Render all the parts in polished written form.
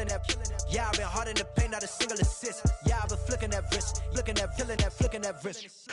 killing that. Yeah, I've been hard in the paint, not a single assist. Yeah, I've been flicking that wrist, looking at, feeling that, flicking that wrist.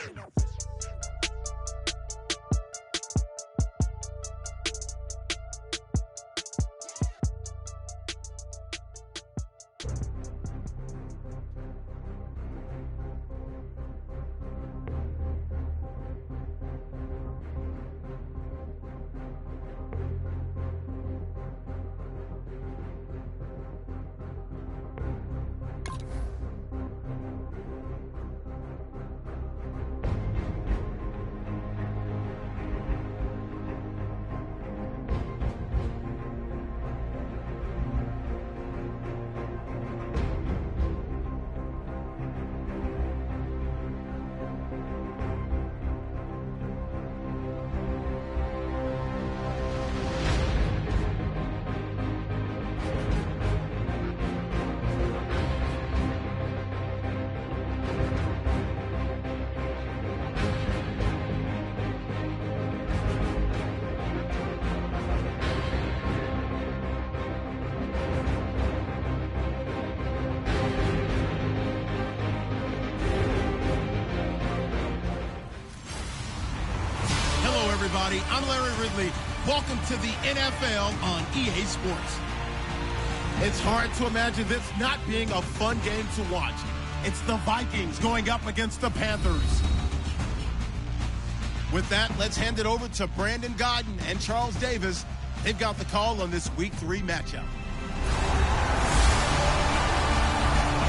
Everybody, I'm Larry Ridley. Welcome to the NFL on EA Sports. It's hard to imagine this not being a fun game to watch. It's the Vikings going up against the Panthers. With that, let's hand it over to Brandon Godden and Charles Davis. They've got the call on this Week 3 matchup.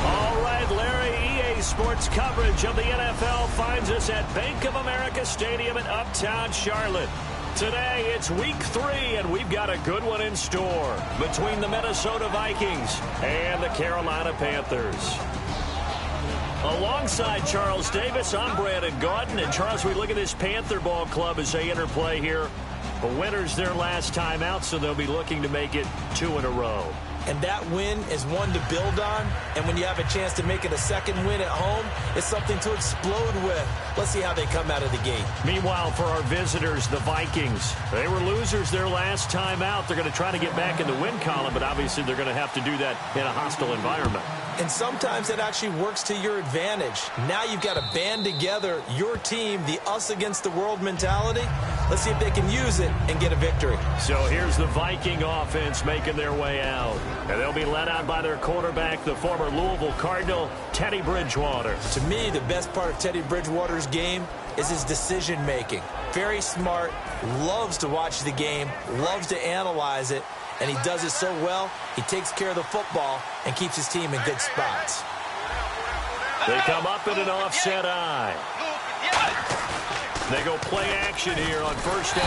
All right, Larry, EA Sports coverage of the NFL finds us at Bank of America Stadium in Uptown Charlotte. Today, it's Week 3, and we've got a good one in store between the Minnesota Vikings and the Carolina Panthers. Alongside Charles Davis, I'm Brandon Gaudin. And Charles, we look at this Panther ball club as they interplay here. The winner's their last time out, so they'll be looking to make it 2 in a row. And that win is one to build on. And when you have a chance to make it a second win at home, it's something to explode with. Let's see how they come out of the gate. Meanwhile, for our visitors, the Vikings, they were losers their last time out. They're going to try to get back in the win column, but obviously they're going to have to do that in a hostile environment. And sometimes it actually works to your advantage. Now you've got to band together your team, the us against the world mentality. Let's see if they can use it and get a victory. So here's the Viking offense making their way out. And they'll be led out by their quarterback, the former Louisville Cardinal, Teddy Bridgewater. To me, the best part of Teddy Bridgewater's game is his decision-making. Very smart, loves to watch the game, loves to analyze it, and he does it so well, he takes care of the football and keeps his team in good spots. They come up in an offset eye. They go play action here on first down.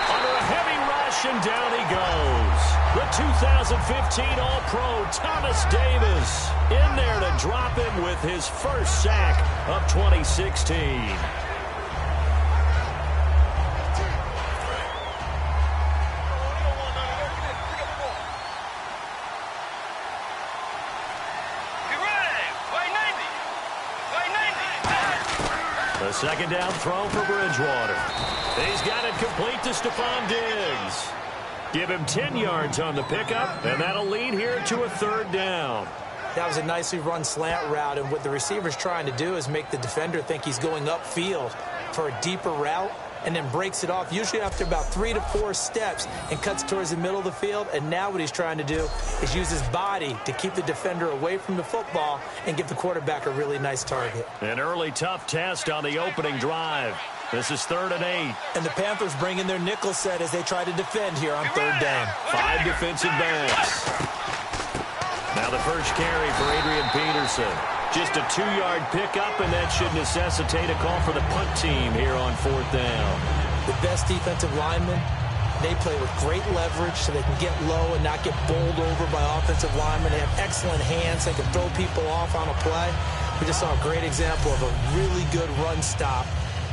Under a heavy rush, and down he goes. The 2015 All-Pro Thomas Davis in there to drop him with his first sack of 2016. The second down throw for Bridgewater. He's got it complete to Stephon Diggs. Give him 10 yards on the pickup, and that'll lead here to a third down. That was a nicely run slant route, and what the receiver's trying to do is make the defender think he's going upfield for a deeper route, and then breaks it off, usually after about 3 to 4 steps, and cuts towards the middle of the field. And now what he's trying to do is use his body to keep the defender away from the football and give the quarterback a really nice target. An early tough test on the opening drive. This is 3rd and 8. And the Panthers bring in their nickel set as they try to defend here on 3rd down. 5 defensive backs. Now the first carry for Adrian Peterson. Just a 2-yard pickup, and that should necessitate a call for the punt team here on 4th down. The best defensive linemen, they play with great leverage so they can get low and not get bowled over by offensive linemen. They have excellent hands. They can throw people off on a play. We just saw a great example of a really good run stop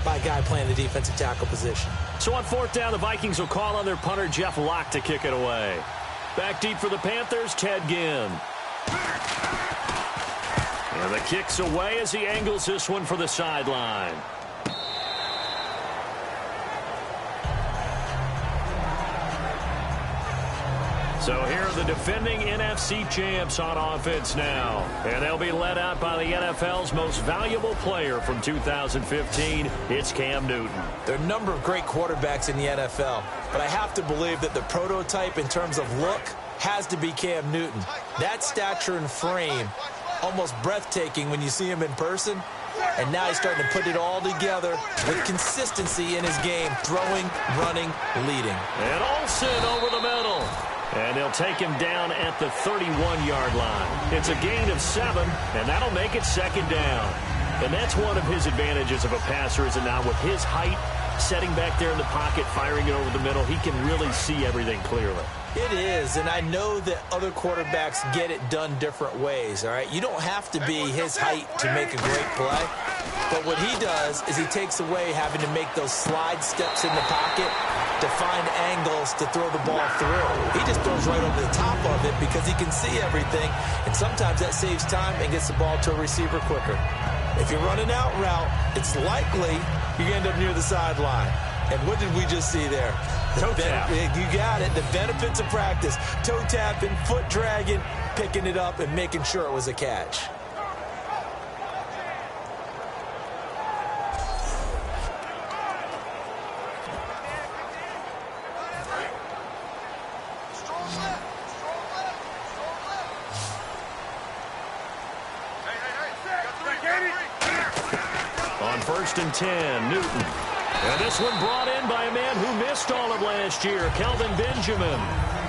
by a guy playing the defensive tackle position. So on 4th down, the Vikings will call on their punter, Jeff Locke, to kick it away. Back deep for the Panthers, Ted Ginn. And the kick's away as he angles this one for the sideline. So here are the defending NFC champs on offense now. And they'll be led out by the NFL's most valuable player from 2015. It's Cam Newton. There are a number of great quarterbacks in the NFL, but I have to believe that the prototype in terms of look has to be Cam Newton. That stature and frame, almost breathtaking when you see him in person. And now he's starting to put it all together with consistency in his game, throwing, running, leading. And Olsen over the middle. And they'll take him down at the 31-yard line. It's a gain of 7, and that'll make it second down. And that's one of his advantages of a passer, is it not? With his height, setting back there in the pocket, firing it over the middle, he can really see everything clearly. It is, and I know that other quarterbacks get it done different ways, all right? You don't have to be his height to make a great play. But what he does is he takes away having to make those slide steps in the pocket to find angles to throw the ball through. He just throws right over the top of it because he can see everything, and sometimes that saves time and gets the ball to a receiver quicker. If you're running out route, it's likely you end up near the sideline. And what did we just see there? Toe tap. You got it. The benefits of practice. Toe tapping, foot dragging, picking it up, and making sure it was a catch. On 1st and 10, Newton. And this one brought in by a man who missed all of last year, Kelvin Benjamin.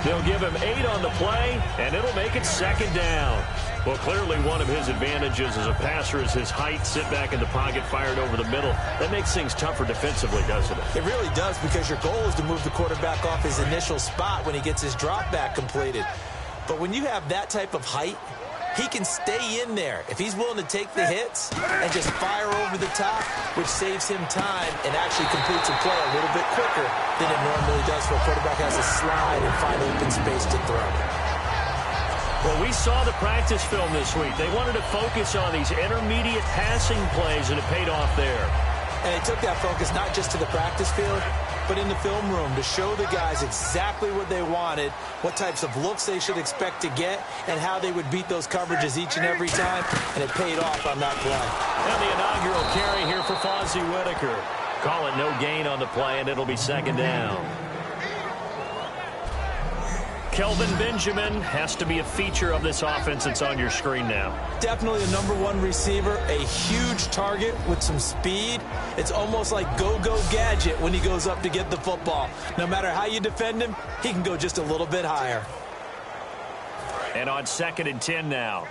They'll give him 8 on the play, and it'll make it second down. Well, clearly one of his advantages as a passer is his height, sit back in the pocket, fired over the middle. That makes things tougher defensively, doesn't it? It really does, because your goal is to move the quarterback off his initial spot when he gets his drop back completed. But when you have that type of height, he can stay in there if he's willing to take the hits and just fire over the top, which saves him time and actually completes a play a little bit quicker than it normally does for a quarterback who has to slide and find open space to throw. Well, we saw the practice film this week. They wanted to focus on these intermediate passing plays, and it paid off there. And they took that focus not just to the practice field, but in the film room to show the guys exactly what they wanted, what types of looks they should expect to get, and how they would beat those coverages each and every time, and it paid off on that play. And the inaugural carry here for Fozzie Whitaker. Call it no gain on the play, and it'll be second down. Kelvin Benjamin has to be a feature of this offense that's on your screen now. Definitely a #1 receiver, a huge target with some speed. It's almost like go-go gadget when he goes up to get the football. No matter how you defend him, he can go just a little bit higher. And on 2nd and 10 now.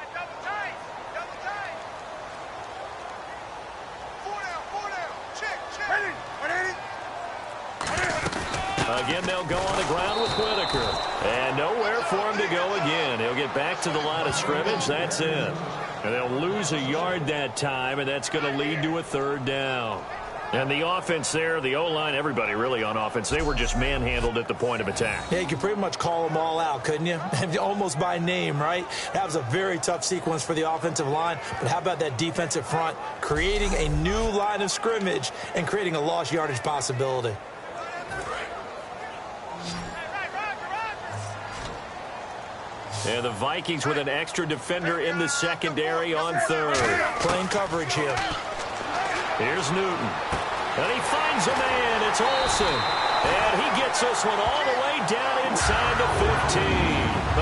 Again, they'll go on the ground with Whitaker. And nowhere for him to go again. He'll get back to the line of scrimmage. That's it. And they'll lose a yard that time, and that's going to lead to a 3rd down. And the offense there, the O-line, everybody really on offense, they were just manhandled at the point of attack. Yeah, you could pretty much call them all out, couldn't you? Almost by name, right? That was a very tough sequence for the offensive line. But how about that defensive front creating a new line of scrimmage and creating a lost yardage possibility? And the Vikings with an extra defender in the secondary on 3rd. Playing coverage here. Here's Newton. And he finds a man. It's Olsen. And he gets this one all the way down inside the 15.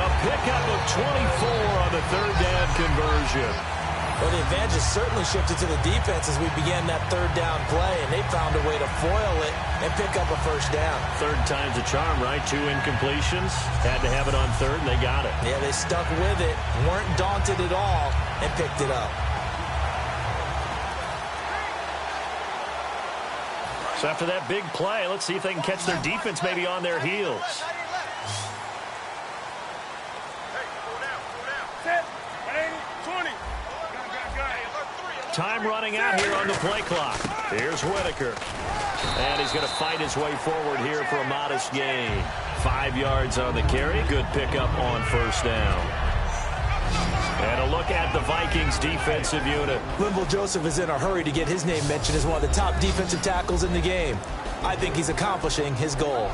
A pickup of 24 on the 3rd down conversion. Well, the advantage has certainly shifted to the defense as we began that 3rd down play, and they found a way to foil it and pick up a 1st down. 3rd time's a charm, right? 2 incompletions. Had to have it on 3rd, and they got it. Yeah, they stuck with it, weren't daunted at all, and picked it up. So after that big play, let's see if they can catch their defense maybe on their heels. Time running out here on the play clock. Here's Whitaker. And he's going to fight his way forward here for a modest gain. 5 yards on the carry. Good pickup on 1st down. And a look at the Vikings defensive unit. Linval Joseph is in a hurry to get his name mentioned as one of the top defensive tackles in the game. I think he's accomplishing his goal.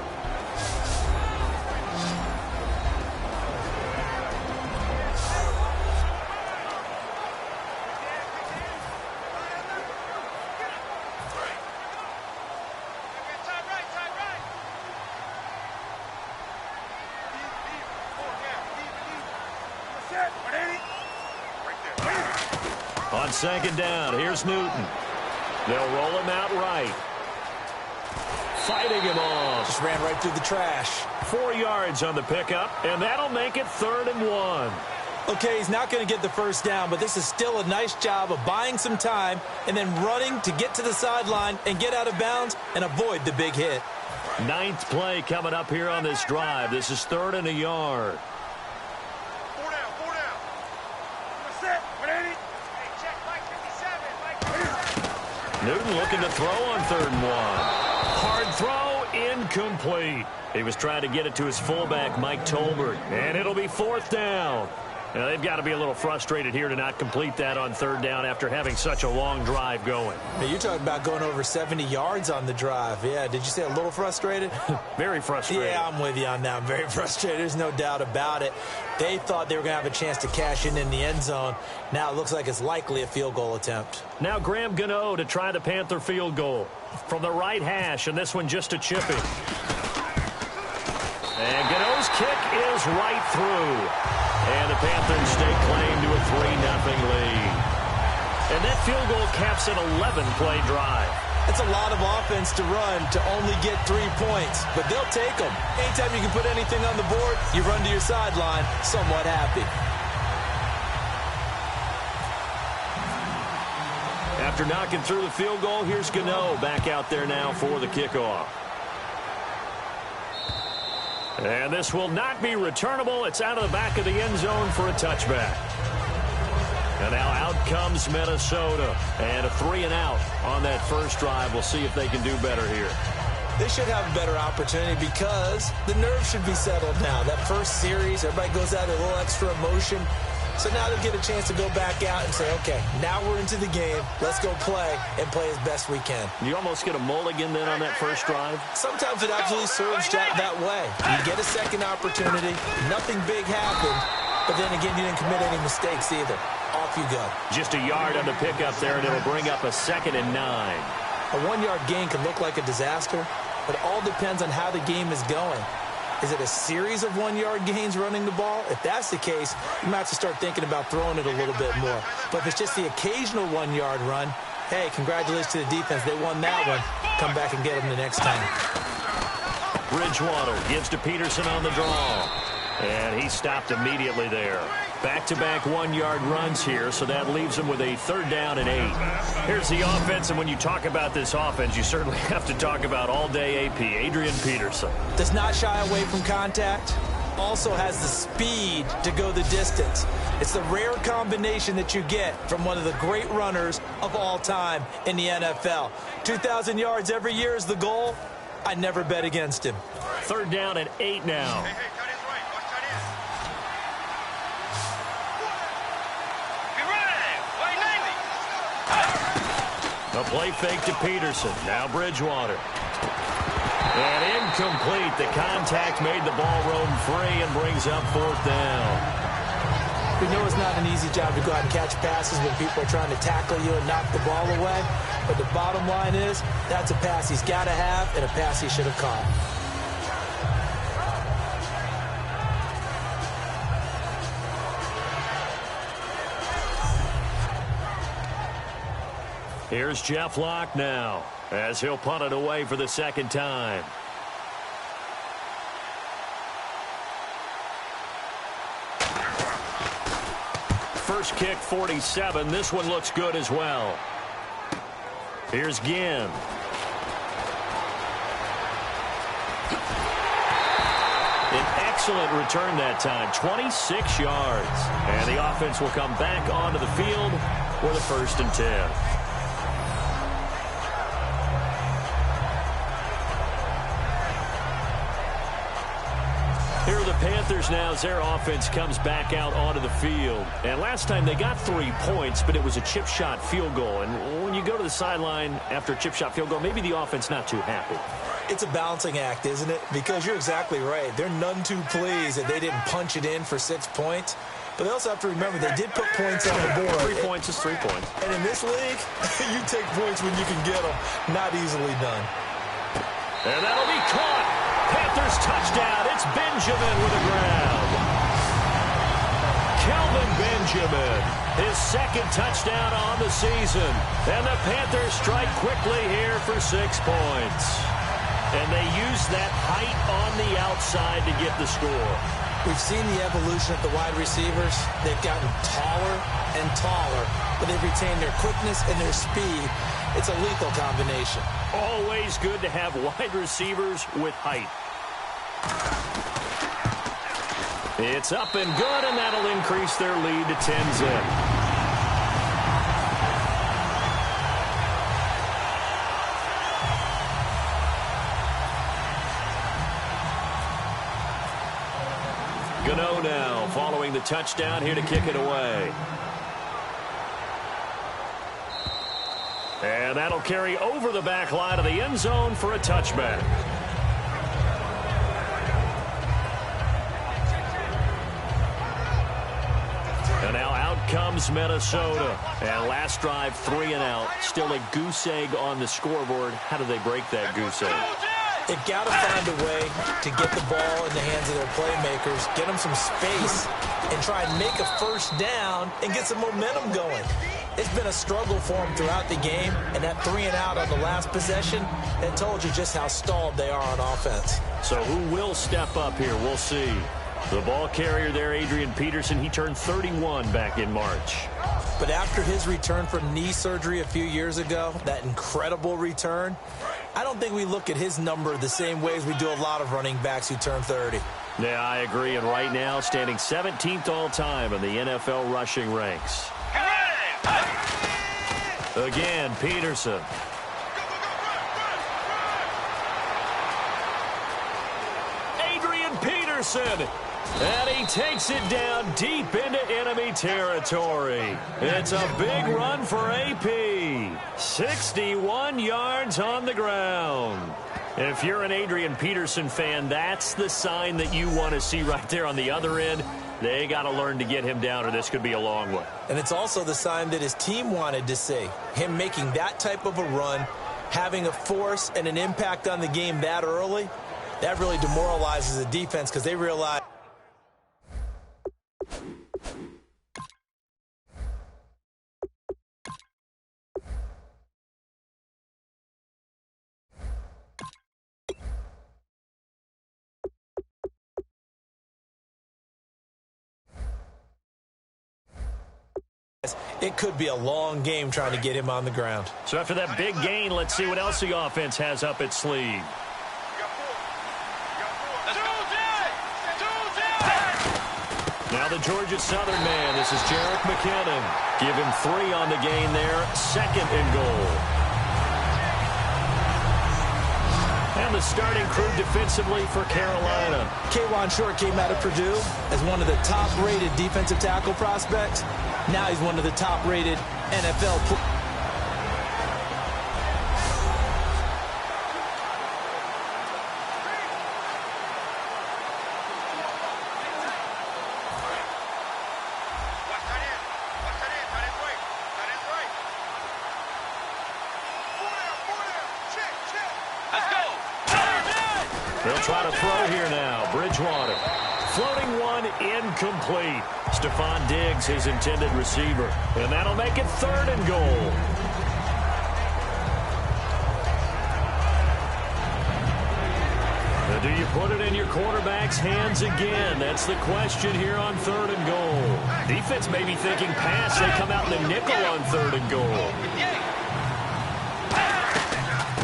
On second down, here's Newton. They'll roll him out right. Fighting him off. Just ran right through the trash. 4 yards on the pickup, and that'll make it 3rd and 1. Okay, he's not going to get the first down, but this is still a nice job of buying some time and then running to get to the sideline and get out of bounds and avoid the big hit. 9th play coming up here on this drive. This is 3rd and a yard. 4 down, 4 down. What's that? What ain't it? Hey, check Mike 57, Mike 57. Newton looking to throw on 3rd and 1. Hard throw, incomplete. He was trying to get it to his fullback, Mike Tolbert, and it'll be 4th down. Now, they've got to be a little frustrated here to not complete that on 3rd down after having such a long drive going. Now, you're talking about going over 70 yards on the drive. Yeah, did you say a little frustrated? Very frustrated. Yeah, I'm with you on that. I'm very frustrated. There's no doubt about it. They thought they were going to have a chance to cash in the end zone. Now it looks like it's likely a field goal attempt. Now Graham Gano to try the Panther field goal from the right hash, and this one just a chipping. And Gano's kick is right through. And the Panthers stake claim to a 3-0 lead. And that field goal caps an 11-play drive. It's a lot of offense to run to only get 3 points, but they'll take them. Anytime you can put anything on the board, you run to your sideline somewhat happy. After knocking through the field goal, here's Gano back out there now for the kickoff. And this will not be returnable. It's out of the back of the end zone for a touchback. And now out comes Minnesota. And a 3-and-out on that first drive. We'll see if they can do better here. They should have a better opportunity because the nerves should be settled now. That first series, everybody goes out with a little extra emotion. So now they'll get a chance to go back out and say, okay, now we're into the game. Let's go play and play as best we can. You almost get a mulligan then on that first drive? Sometimes it absolutely serves that way. You get a second opportunity. Nothing big happened. But then again, you didn't commit any mistakes either. Off you go. Just a yard on the pickup there, and it'll bring up a 2nd and 9. A 1-yard gain can look like a disaster, but it all depends on how the game is going. Is it a series of 1-yard gains running the ball? If that's the case, you might have to start thinking about throwing it a little bit more. But if it's just the occasional 1-yard run, hey, congratulations to the defense. They won that one. Come back and get them the next time. Bridgewater gives to Peterson on the draw. And he stopped immediately there. Back-to-back 1-yard runs here, so that leaves him with a 3rd down and 8. Here's the offense, and when you talk about this offense, you certainly have to talk about all-day AP, Adrian Peterson. Does not shy away from contact. Also has the speed to go the distance. It's the rare combination that you get from one of the great runners of all time in the NFL. 2,000 yards every year is the goal. I never bet against him. 3rd down and 8 now. A play fake to Peterson. Now Bridgewater. And incomplete. The contact made the ball roam free and brings up 4th down. We know it's not an easy job to go out and catch passes when people are trying to tackle you and knock the ball away. But the bottom line is that's a pass he's got to have and a pass he should have caught. Here's Jeff Locke now as he'll punt it away for the 2nd time. First kick, 47. This one looks good as well. Here's Ginn. An excellent return that time, 26 yards. And the offense will come back onto the field for the 1st and 10. Here are the Panthers now as their offense comes back out onto the field. And last time they got 3 points, but it was a chip shot field goal. And when you go to the sideline after a chip shot field goal, maybe the offense not too happy. It's a balancing act, isn't it? Because you're exactly right. They're none too pleased that they didn't punch it in for 6 points. But they also have to remember they did put points on the board. 3 points is 3 points. And in this league, you take points when you can get them. Not easily done. And that'll be caught. Panthers touchdown. It's Benjamin with a grab. Kelvin Benjamin, his second touchdown on the season. And the Panthers strike quickly here for 6 points. And they use that height on the outside to get the score. We've seen the evolution of the wide receivers. They've gotten taller and taller, but they've retained their quickness and their speed. It's a lethal combination. Always good to have wide receivers with height. It's up and good, and that'll increase their lead to 10-zip. Gano now following the touchdown here to kick it away. And that'll carry over the back line of the end zone for a touchback. And now out comes Minnesota. And last drive, 3 and out. Still a goose egg on the scoreboard. How do they break that goose egg? They've got to find a way to get the ball in the hands of their playmakers, get them some space, and try and make a first down and get some momentum going. It's been a struggle for them throughout the game, and that 3 and out on the last possession, that told you just how stalled they are on offense. So who will step up here? We'll see. The ball carrier there, Adrian Peterson, he turned 31 back in March. But after his return from knee surgery a few years ago, that incredible return, I don't think we look at his number the same way as we do a lot of running backs who turn 30. Yeah, I agree. And right now, standing 17th all-time in the NFL rushing ranks. Again, Peterson. Adrian Peterson. And he takes it down deep into enemy territory. It's a big run for AP. 61 yards on the ground. If you're an Adrian Peterson fan, that's the sign that you want to see right there on the other end. They got to learn to get him down, or this could be a long one. And it's also the sign that his team wanted to see. Him making that type of a run, having a force and an impact on the game that early, that really demoralizes the defense because they realize it could be a long game trying to get him on the ground. So after that big gain, let's see what else the offense has up its sleeve. Now the Georgia Southern man, this is Jerick McKinnon. Give him 3 on the gain there, 2nd and goal. And the starting crew defensively for Carolina. K'Wan Short came out of Purdue as one of the top-rated defensive tackle prospects. Now he's one of the top-rated NFL players. They'll try to throw here now. Bridgewater. Floating one, incomplete. Stephon Diggs, his intended receiver. And that'll make it 3rd and goal. Now, do you put it in your quarterback's hands again? That's the question here on 3rd and goal. Defense may be thinking pass. They come out in the nickel on 3rd and goal.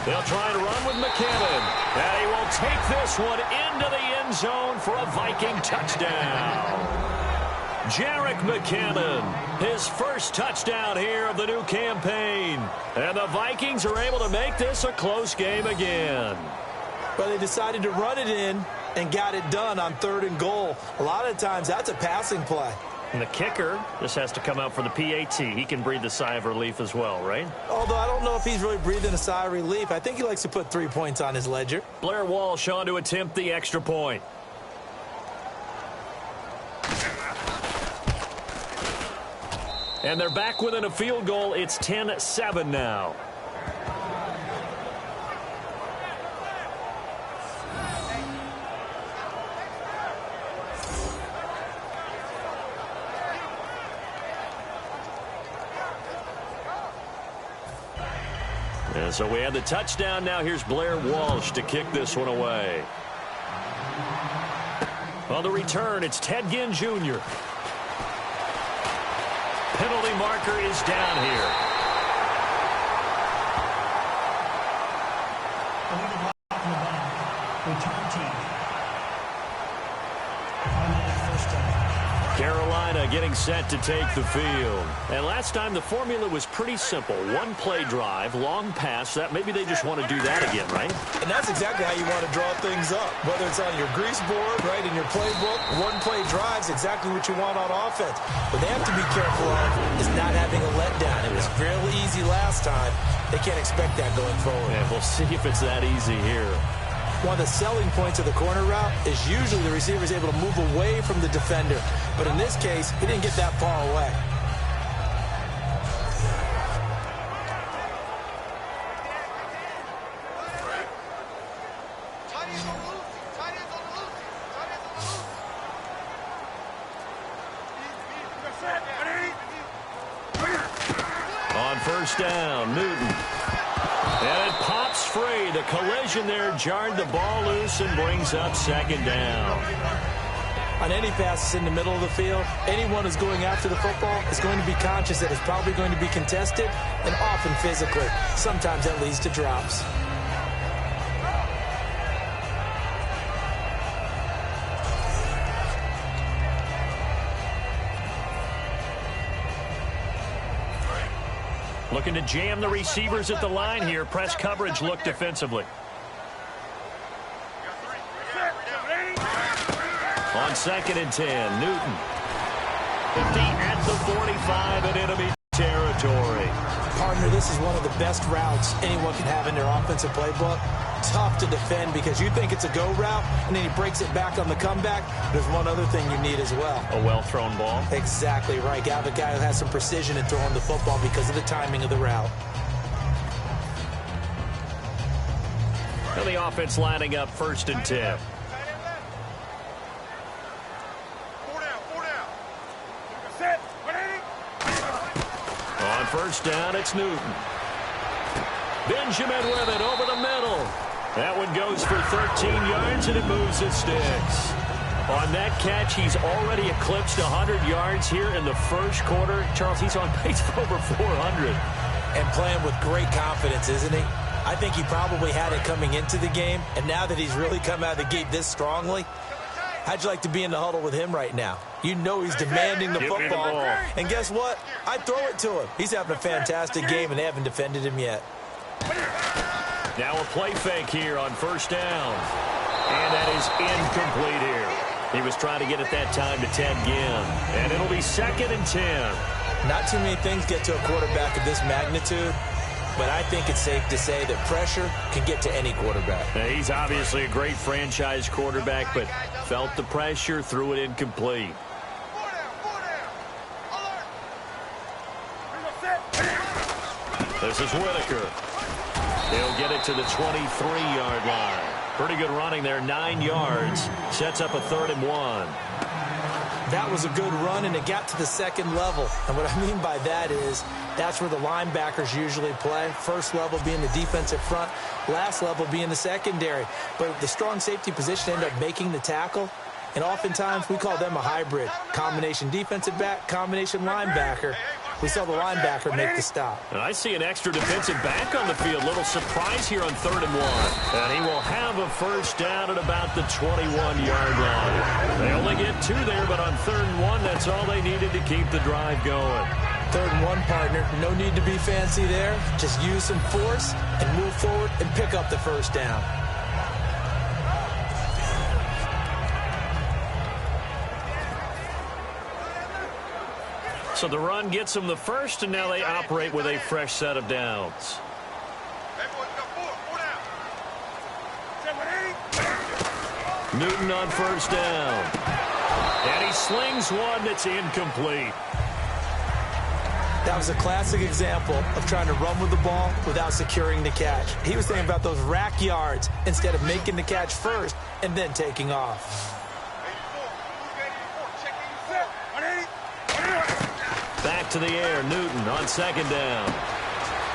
They'll try to run with McKinnon. And he will take this one into the end zone for a Viking touchdown. Jerick McKinnon, his first touchdown here of the new campaign. And the Vikings are able to make this a close game again. But they decided to run it in and got it done on 3rd and goal. A lot of times that's a passing play. And the kicker just has to come out for the PAT. He can breathe a sigh of relief as well, right? Although I don't know if he's really breathing a sigh of relief. I think he likes to put 3 points on his ledger. Blair Walsh on to attempt the extra point. And they're back within a field goal. It's 10-7 now. And so we have the touchdown. Now here's Blair Walsh to kick this one away. On the return, it's Ted Ginn Jr. Penalty marker is down here. Return team. Carolina getting set to take the field. And last time the formula was pretty simple. One play drive, long pass. That maybe they just want to do that again, right? And that's exactly how you want to draw things up. Whether it's on your grease board, right, in your playbook, one play drive's exactly what you want on offense. What they have to be careful of is not having a letdown. It was fairly easy last time. They can't expect that going forward. Yeah, we'll see if it's that easy here. One of the selling points of the corner route is usually the receiver is able to move away from the defender. But in this case, he didn't get that far away. On first down, Newton. And it pops free. The collision there jarred the ball loose and brings up second down. On any passes in the middle of the field, anyone who's going after the football is going to be conscious that it's probably going to be contested and often physically. Sometimes that leads to drops. Looking to jam the receivers at the line here. Press coverage look defensively. On 2nd and 10, Newton. 50 at the 45 in enemy territory. Partner, this is one of the best routes anyone can have in their offensive playbook. Tough to defend because you think it's a go route, and then he breaks it back on the comeback. There's one other thing you need as well. A well-thrown ball. Exactly right. Got a guy who has some precision in throwing the football because of the timing of the route. And the offense lining up 1st and 10. On first down, it's Newton. Benjamin with it over the middle. That one goes for 13 yards, and it moves its sticks. On that catch, he's already eclipsed 100 yards here in the first quarter. Charles, he's on pace for over 400. And playing with great confidence, isn't he? I think he probably had it coming into the game, and now that he's really come out of the gate this strongly, how'd you like to be in the huddle with him right now? You know he's demanding the football. And guess what? I'd throw it to him. He's having a fantastic game, and they haven't defended him yet. Now a play fake here on first down. And that is incomplete here. He was trying to get it that time to Ted Ginn. And it'll be 2nd and 10. Not too many things get to a quarterback of this magnitude, but I think it's safe to say that pressure can get to any quarterback. Now, he's obviously a great franchise quarterback, but felt the pressure, threw it incomplete. This is Whitaker. He'll get it to the 23-yard line. Pretty good running there, 9 yards. Sets up a 3rd and 1. That was a good run, and it got to the second level. And what I mean by that is that's where the linebackers usually play. First level being the defensive front, last level being the secondary. But the strong safety position ended up making the tackle. And oftentimes we call them a hybrid. Combination defensive back, combination linebacker. We saw the linebacker make the stop. And I see an extra defensive back on the field. Little surprise here on 3rd and 1. And he will have a first down at about the 21-yard line. They only get 2 there, but on 3rd and 1, that's all they needed to keep the drive going. 3rd and 1, partner. No need to be fancy there. Just use some force and move forward and pick up the first down. So the run gets them the first, and now they operate with a fresh set of downs. Newton on first down. And he slings one that's incomplete. That was a classic example of trying to run with the ball without securing the catch. He was thinking about those rack yards instead of making the catch first and then taking off. Back to the air, Newton on 2nd down.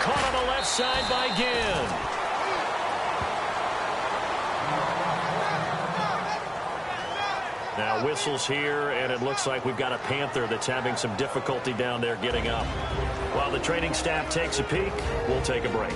caught on the left side by Ginn. Now whistles here, and it looks like we've got a Panther that's having some difficulty down there getting up. While the training staff takes a peek, we'll take a break.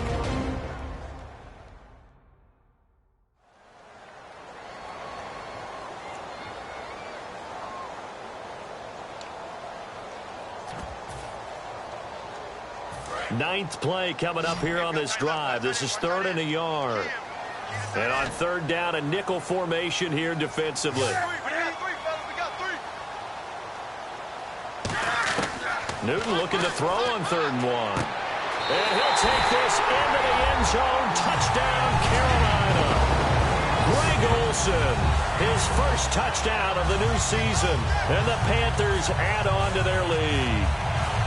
Ninth play coming up here on this drive. This is 3rd and a yard. And on 3rd down, a nickel formation here defensively. Newton looking to throw on 3rd and 1. And he'll take this into the end zone. Touchdown, Carolina. Greg Olsen, his first touchdown of the new season. And the Panthers add on to their lead.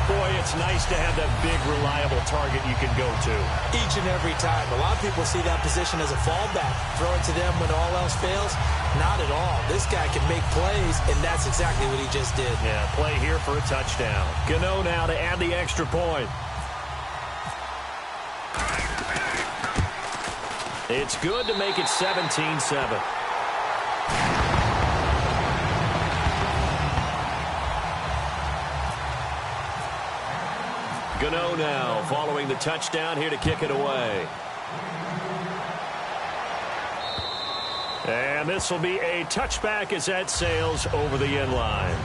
Boy, it's nice to have that big, reliable target you can go to. Each and every time. A lot of people see that position as a fallback. Throw it to them when all else fails. Not at all. This guy can make plays, and that's exactly what he just did. Yeah, play here for a touchdown. Gano now to add the extra point. It's good to make it 17-7. Gano now following the touchdown here to kick it away. And this will be a touchback as that sails over the end line.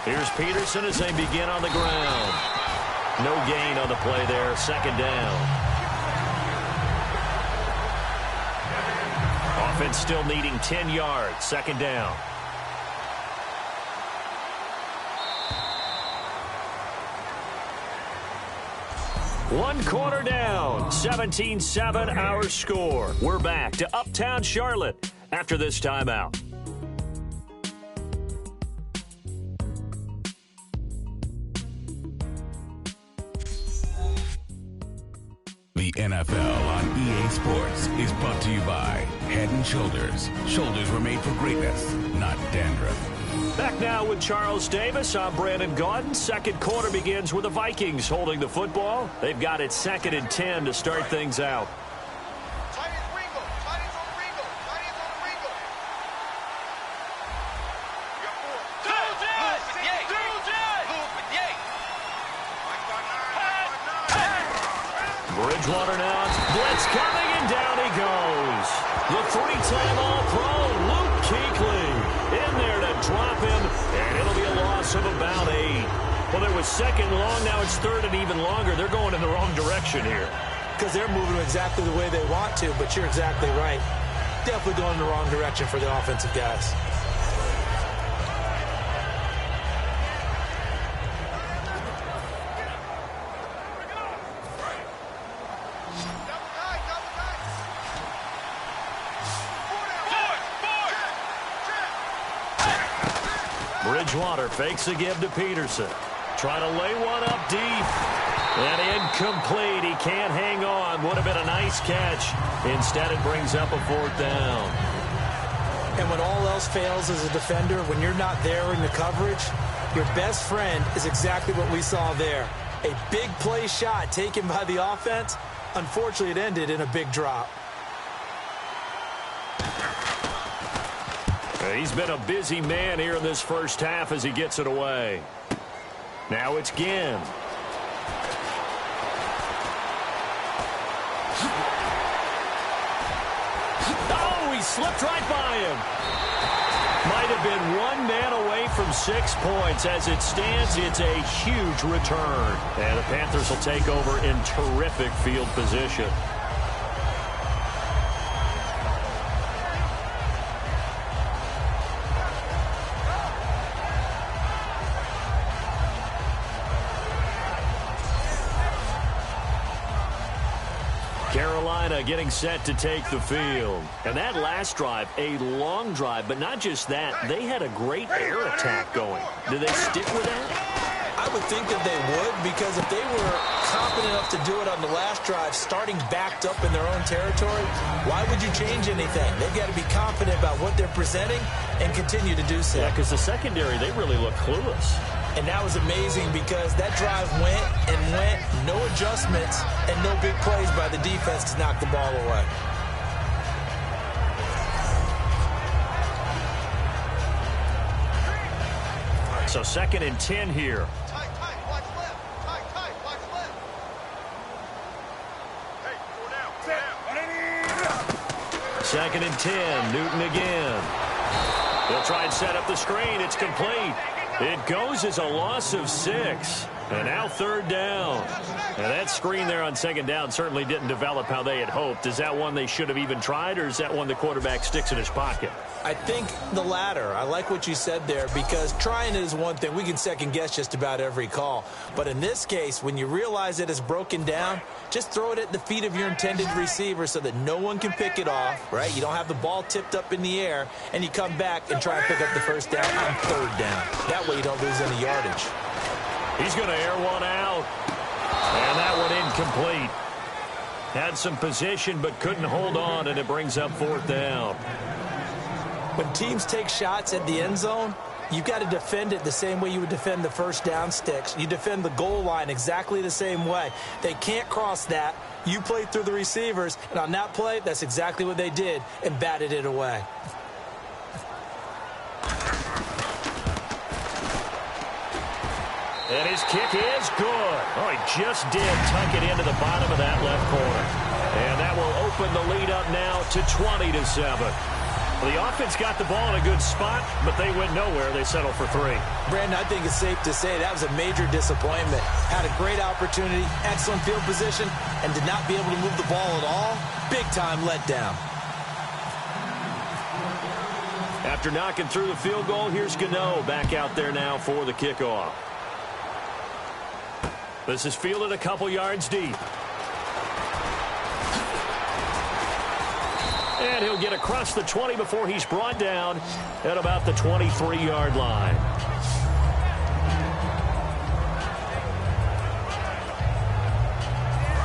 Here's Peterson as they begin on the ground. No gain on the play there, 2nd down. Offense still needing 10 yards, 2nd down. One quarter down, 17-7 our score. We're back to Uptown Charlotte after this timeout. The NFL on EA Sports is brought to you by Head & Shoulders. Shoulders were made for greatness, not dandruff. Back now with Charles Davis. I'm Brandon Gaudin. 2nd quarter begins with the Vikings holding the football. They've got it 2nd and 10 to start things out. Bridgewater now. Blitz coming, and down he goes. The 3-time All-Pro, Luke Kuechly, in there to drop him, and it'll be a loss of about 8. Well, it was 2nd long, now it's 3rd and even longer. They're going in the wrong direction here. Because they're moving exactly the way they want to, but you're exactly right. Definitely going in the wrong direction for the offensive guys. Bridgewater fakes a give to Peterson. Trying to lay one up deep. And incomplete. He can't hang on. Would have been a nice catch. Instead, it brings up a 4th down. And when all else fails as a defender, when you're not there in the coverage, your best friend is exactly what we saw there. A big play shot taken by the offense. Unfortunately, it ended in a big drop. He's been a busy man here in this first half as he gets it away. Now it's Ginn. Oh, he slipped right by him. Might have been one man away from 6 points. As it stands, it's a huge return. And the Panthers will take over in terrific field position. Carolina getting set to take the field. And that last drive, a long drive, but not just that. They had a great air attack going. Do they stick with that? I would think that they would, because if they were confident enough to do it on the last drive, starting backed up in their own territory, why would you change anything? They've got to be confident about what they're presenting and continue to do so. Yeah, because the secondary, they really look clueless. And that was amazing because that drive went and went, no adjustments, and no big plays by the defense to knock the ball away. So 2nd and 10 here. Tight, watch left. Tight, watch left. Hey, 4 down. 2nd and 10, Newton again. They'll try and set up the screen. It's complete. It goes as a loss of 6. And now 3rd down. And that screen there on 2nd down certainly didn't develop how they had hoped. Is that one they should have even tried, or is that one the quarterback sticks in his pocket? I think the latter. I like what you said there, because trying it is one thing. We can second guess just about every call. But in this case, when you realize it is broken down, just throw it at the feet of your intended receiver so that no one can pick it off, right? You don't have the ball tipped up in the air, and you come back and try and pick up the 1st down on 3rd down. That way you don't lose any yardage. He's going to air one out. And that one incomplete. Had some position but couldn't hold on, and it brings up 4th down. When teams take shots at the end zone, you've got to defend it the same way you would defend the 1st down sticks. You defend the goal line exactly the same way. They can't cross that. You play through the receivers, and on that play, that's exactly what they did and batted it away. And his kick is good. Oh, he just did tuck it into the bottom of that left corner. And that will open the lead up now to 20-7. Well, the offense got the ball in a good spot, but they went nowhere. They settled for 3. Brandon, I think it's safe to say that was a major disappointment. Had a great opportunity, excellent field position, and did not be able to move the ball at all. Big-time letdown. After knocking through the field goal, here's Gano back out there now for the kickoff. This is fielded a couple yards deep. And he'll get across the 20 before he's brought down at about the 23-yard line.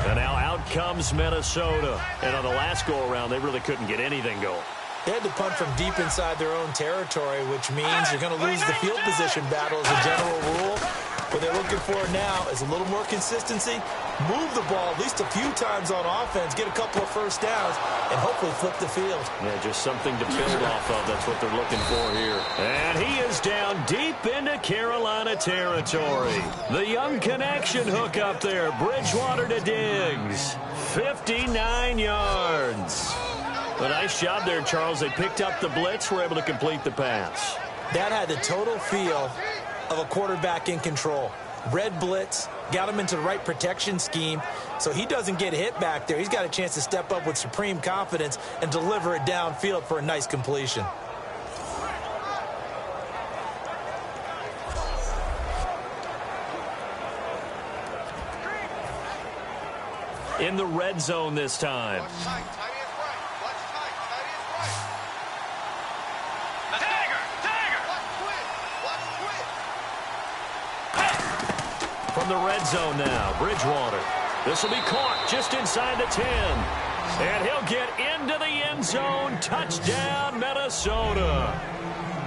And now out comes Minnesota. And on the last go-around, they really couldn't get anything going. They had to punt from deep inside their own territory, which means you're going to lose the field position battle as a general rule. What they're looking for now is a little more consistency, move the ball at least a few times on offense, get a couple of 1st downs, and hopefully flip the field. Yeah, just something to build off of. That's what they're looking for here. And he is down deep into Carolina territory. The young connection hook up there. Bridgewater to Diggs. 59 yards. A nice job there, Charles. They picked up the blitz, were able to complete the pass. That had the total feel of a quarterback in control. Red blitz, got him into the right protection scheme, so he doesn't get hit back there. He's got a chance to step up with supreme confidence and deliver it downfield for a nice completion. In the red zone this time. From the red zone now, Bridgewater. This will be caught just inside the 10. And he'll get into the end zone. Touchdown, Minnesota.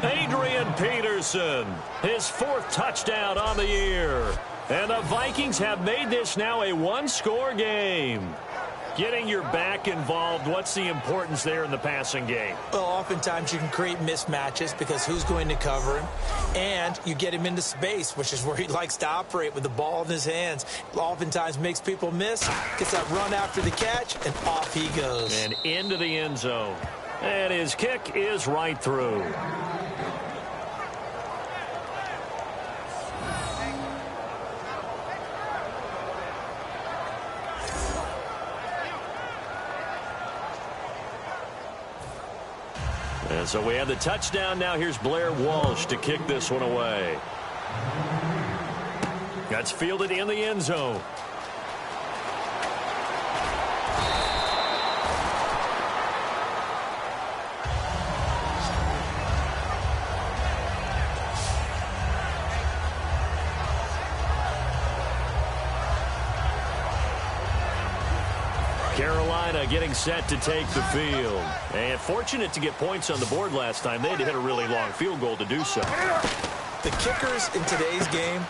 Adrian Peterson, his 4th touchdown on the year. And the Vikings have made this now a one-score game. Getting your back involved, what's the importance there in the passing game? Well, oftentimes you can create mismatches because who's going to cover him? And you get him into space, which is where he likes to operate with the ball in his hands. Oftentimes makes people miss, gets that run after the catch, and off he goes. And into the end zone. And his kick is right through. And so we have the touchdown. Now here's Blair Walsh to kick this one away. That's fielded in the end zone. Carolina getting set to take the field. And fortunate to get points on the board last time. They had to hit a really long field goal to do so. The kickers in today's game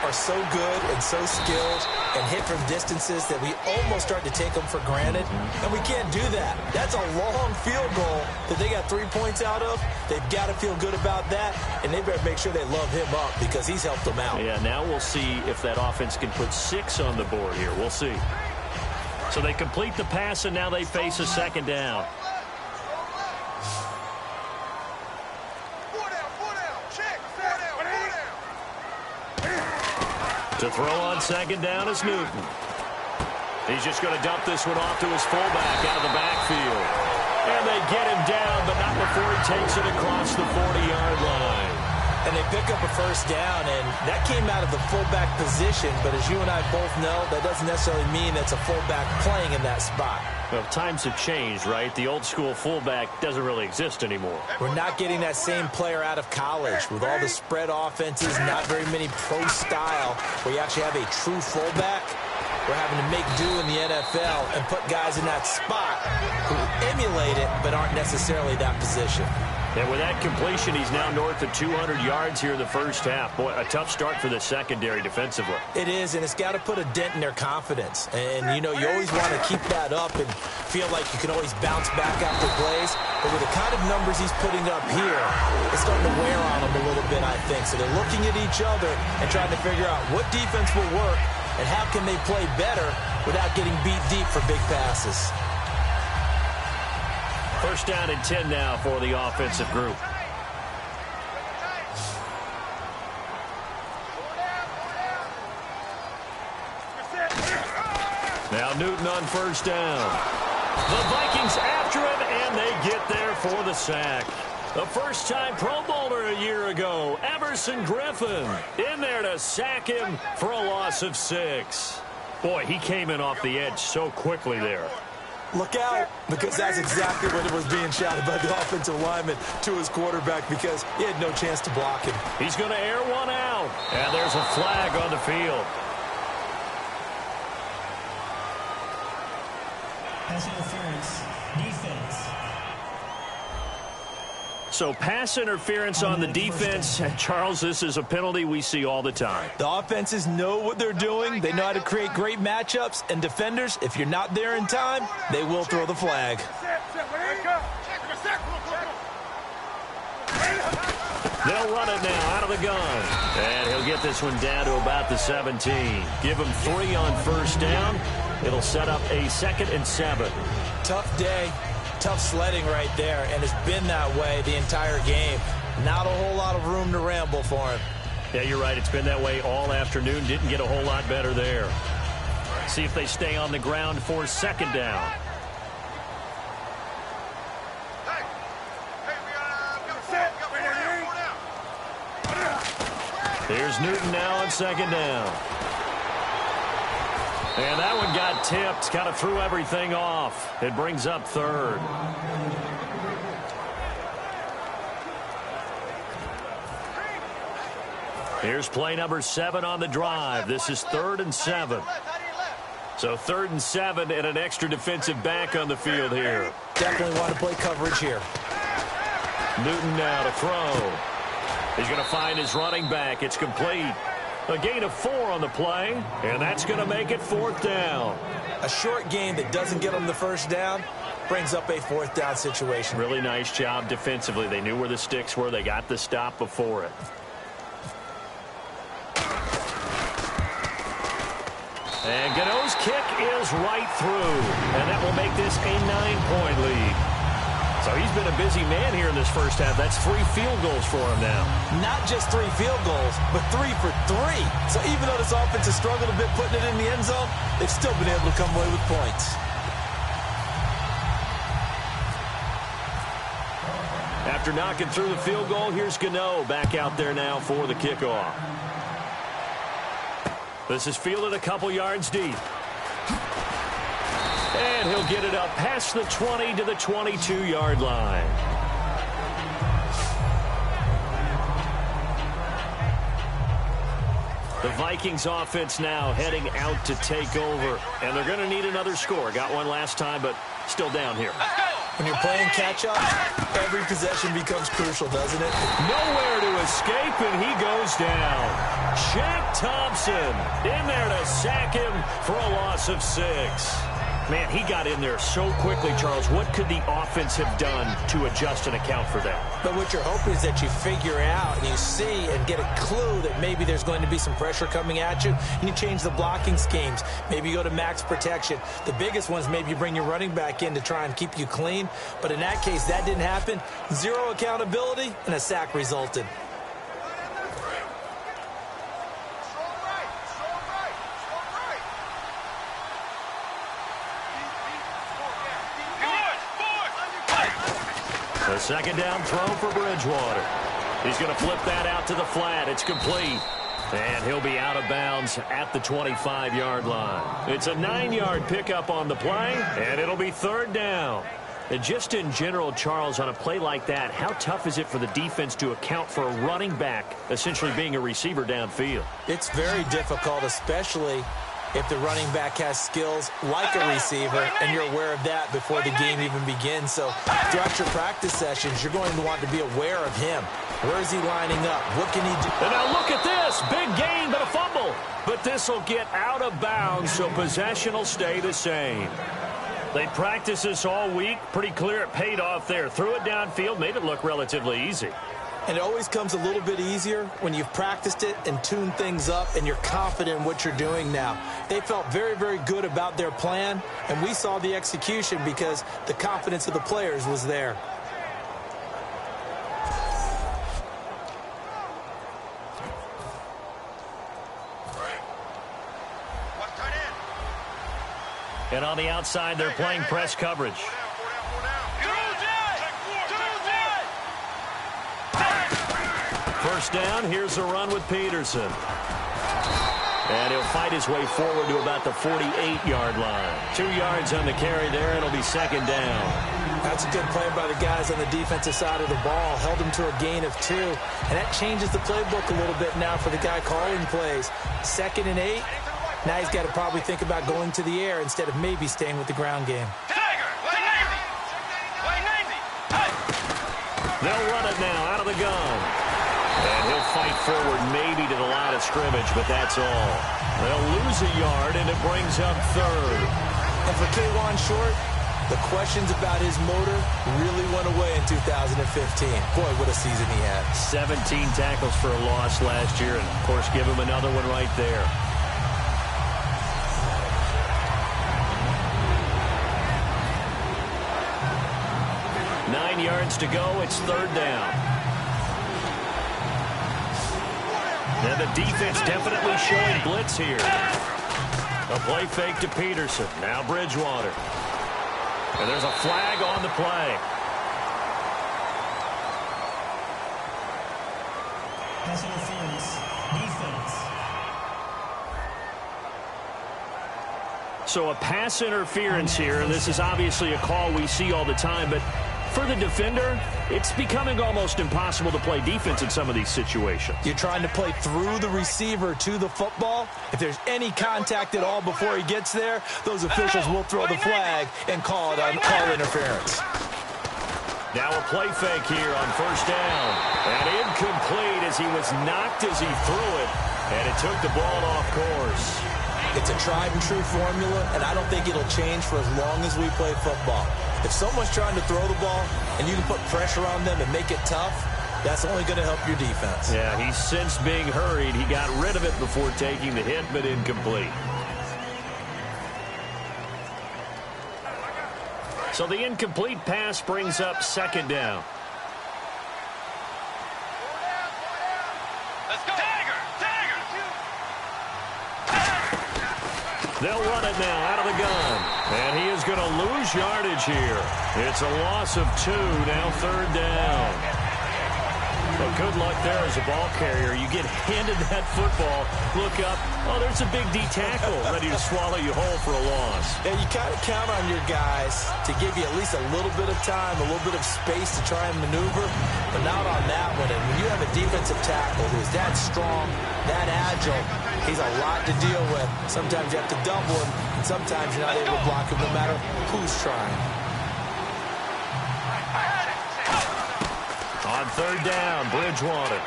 are so good and so skilled and hit from distances that we almost start to take them for granted, and we can't do that. That's a long field goal that they got 3 points out of. They've got to feel good about that, and they better make sure they love him up because he's helped them out. Yeah, now we'll see if that offense can put 6 on the board here. We'll see. So they complete the pass, and now they face a second down. To throw on second down is Newton. He's just going to dump this one off to his fullback out of the backfield. And they get him down, but not before he takes it across the 40-yard line. And they pick up a first down, and that came out of the fullback position. But as you and I both know, that doesn't necessarily mean that's a fullback playing in that spot. Well, times have changed, right? The old-school fullback doesn't really exist anymore. We're not getting that same player out of college with all the spread offenses, not very many pro style, where you actually have a true fullback. We're having to make do in the NFL and put guys in that spot who emulate it but aren't necessarily that position. And with that completion, he's now north of 200 yards here in the first half. Boy, a tough start for the secondary defensively. It is, and it's got to put a dent in their confidence. And, you know, you always want to keep that up and feel like you can always bounce back after plays. But with the kind of numbers he's putting up here, it's starting to wear on them a little bit, I think. So they're looking at each other and trying to figure out what defense will work and how can they play better without getting beat deep for big passes. First down and 10 now for the offensive group. Now Newton on first down. The Vikings after him, and they get there for the sack. The first-time Pro Bowler a year ago, Everson Griffin, in there to sack him for a loss of 6. Boy, he came in off the edge so quickly there. Look out, because that's exactly what it was being shouted by the offensive lineman to his quarterback because he had no chance to block him. He's going to air one out, and there's a flag on the field. Pass interference, defense. So pass interference on the defense. Charles, this is a penalty we see all the time. The offenses know what they're doing. They know how to create great matchups. And defenders, if you're not there in time, they will throw the flag. They'll run it now out of the gun. And he'll get this one down to about the 17. Give him 3 on first down. It'll set up a 2nd and 7. Tough day. Tough sledding right there, and it's been that way the entire game. Not a whole lot of room to ramble for him. Yeah, you're right. It's been that way all afternoon. Didn't get a whole lot better there. See if they stay on the ground for second down. Here's Newton now on second down. And that one got tipped, kind of threw everything off. It brings up 3rd. Here's play number 7 on the drive. This is 3rd and 7. So 3rd and 7 and an extra defensive back on the field here. Definitely want to play coverage here. Newton now to throw. He's going to find his running back. It's complete. A gain of 4 on the play, and that's going to make it 4th down. A short gain that doesn't get them the first down brings up a 4th down situation. Really nice job defensively. They knew where the sticks were. They got the stop before it. And Gano's kick is right through, and that will make this a 9-point lead. So he's been a busy man here in this first half. That's 3 field goals for him now. Not just 3 field goals, but 3 for 3. So even though this offense has struggled a bit putting it in the end zone, they've still been able to come away with points. After knocking through the field goal, here's Gano back out there now for the kickoff. This is fielded a couple yards deep. And he'll get it up past the 20 to the 22-yard line. The Vikings offense now heading out to take over, and they're going to need another score. Got one last time, but still down here. When you're playing catch-up, every possession becomes crucial, doesn't it? Nowhere to escape, and he goes down. Shaq Thompson in there to sack him for a loss of 6. Man, he got in there so quickly, Charles. What could the offense have done to adjust and account for that? But what you're hoping is that you figure out and you see and get a clue that maybe there's going to be some pressure coming at you, and you change the blocking schemes. Maybe you go to max protection. The biggest ones, maybe you bring your running back in to try and keep you clean. But in that case, that didn't happen. 0 accountability, and a sack resulted. A second down throw for Bridgewater. He's going to flip that out to the flat. It's complete. And he'll be out of bounds at the 25-yard line. It's a 9-yard pickup on the play, and it'll be 3rd down. And just in general, Charles, on a play like that, how tough is it for the defense to account for a running back essentially being a receiver downfield? It's very difficult, especially if the running back has skills like a receiver, and you're aware of that before the game even begins. So throughout your practice sessions, you're going to want to be aware of him. Where is he lining up? What can he do? And now look at this. Big gain, but a fumble. But this will get out of bounds, so possession will stay the same. They practiced this all week. Pretty clear it paid off there. Threw it downfield, made it look relatively easy. And it always comes a little bit easier when you've practiced it and tuned things up and you're confident in what you're doing now. They felt very, very good about their plan, and we saw the execution because the confidence of the players was there. And on the outside, they're playing press coverage. First down, here's a run with Peterson. And he'll fight his way forward to about the 48-yard line. 2 yards on the carry there, and it'll be 2nd down. That's a good play by the guys on the defensive side of the ball. Held him to a gain of 2. And that changes the playbook a little bit now for the guy calling plays. 2nd and 8. Now he's got to probably think about going to the air instead of maybe staying with the ground game. They'll run it now out of the gun. And he'll fight forward maybe to the line of scrimmage, but that's all. They'll lose a yard, and it brings up 3rd. And for K'Wan Short, the questions about his motor really went away in 2015. Boy, what a season he had. 17 tackles for a loss last year, and, of course, give him another one right there. Yards to go. It's 3rd down. And the defense definitely showing blitz here. A play fake to Peterson. Now Bridgewater. And there's a flag on the play. Pass interference. Defense. So a pass interference here, and this is obviously a call we see all the time, but for the defender, it's becoming almost impossible to play defense in some of these situations. You're trying to play through the receiver to the football. If there's any contact at all before he gets there, those officials will throw the flag and call interference. Now a play fake here on 1st down. And incomplete as he was knocked as he threw it, and it took the ball off course. It's a tried-and-true formula, and I don't think it'll change for as long as we play football. If someone's trying to throw the ball and you can put pressure on them and make it tough, that's only going to help your defense. Yeah, he sensed being hurried. He got rid of it before taking the hit, but incomplete. So the incomplete pass brings up 2nd down. They'll run it now out of the gun. And he is going to lose yardage here. It's a loss of 2, now 3rd down. Well, good luck there as a ball carrier. You get handed that football, look up, oh, there's a big D tackle ready to swallow you whole for a loss. Yeah, you kind of count on your guys to give you at least a little bit of time, a little bit of space to try and maneuver, but not on that one. And when you have a defensive tackle who's that strong, that agile. He's a lot to deal with. Sometimes you have to double him, and sometimes you're not able to block him no matter who's trying. On third down, Bridgewater.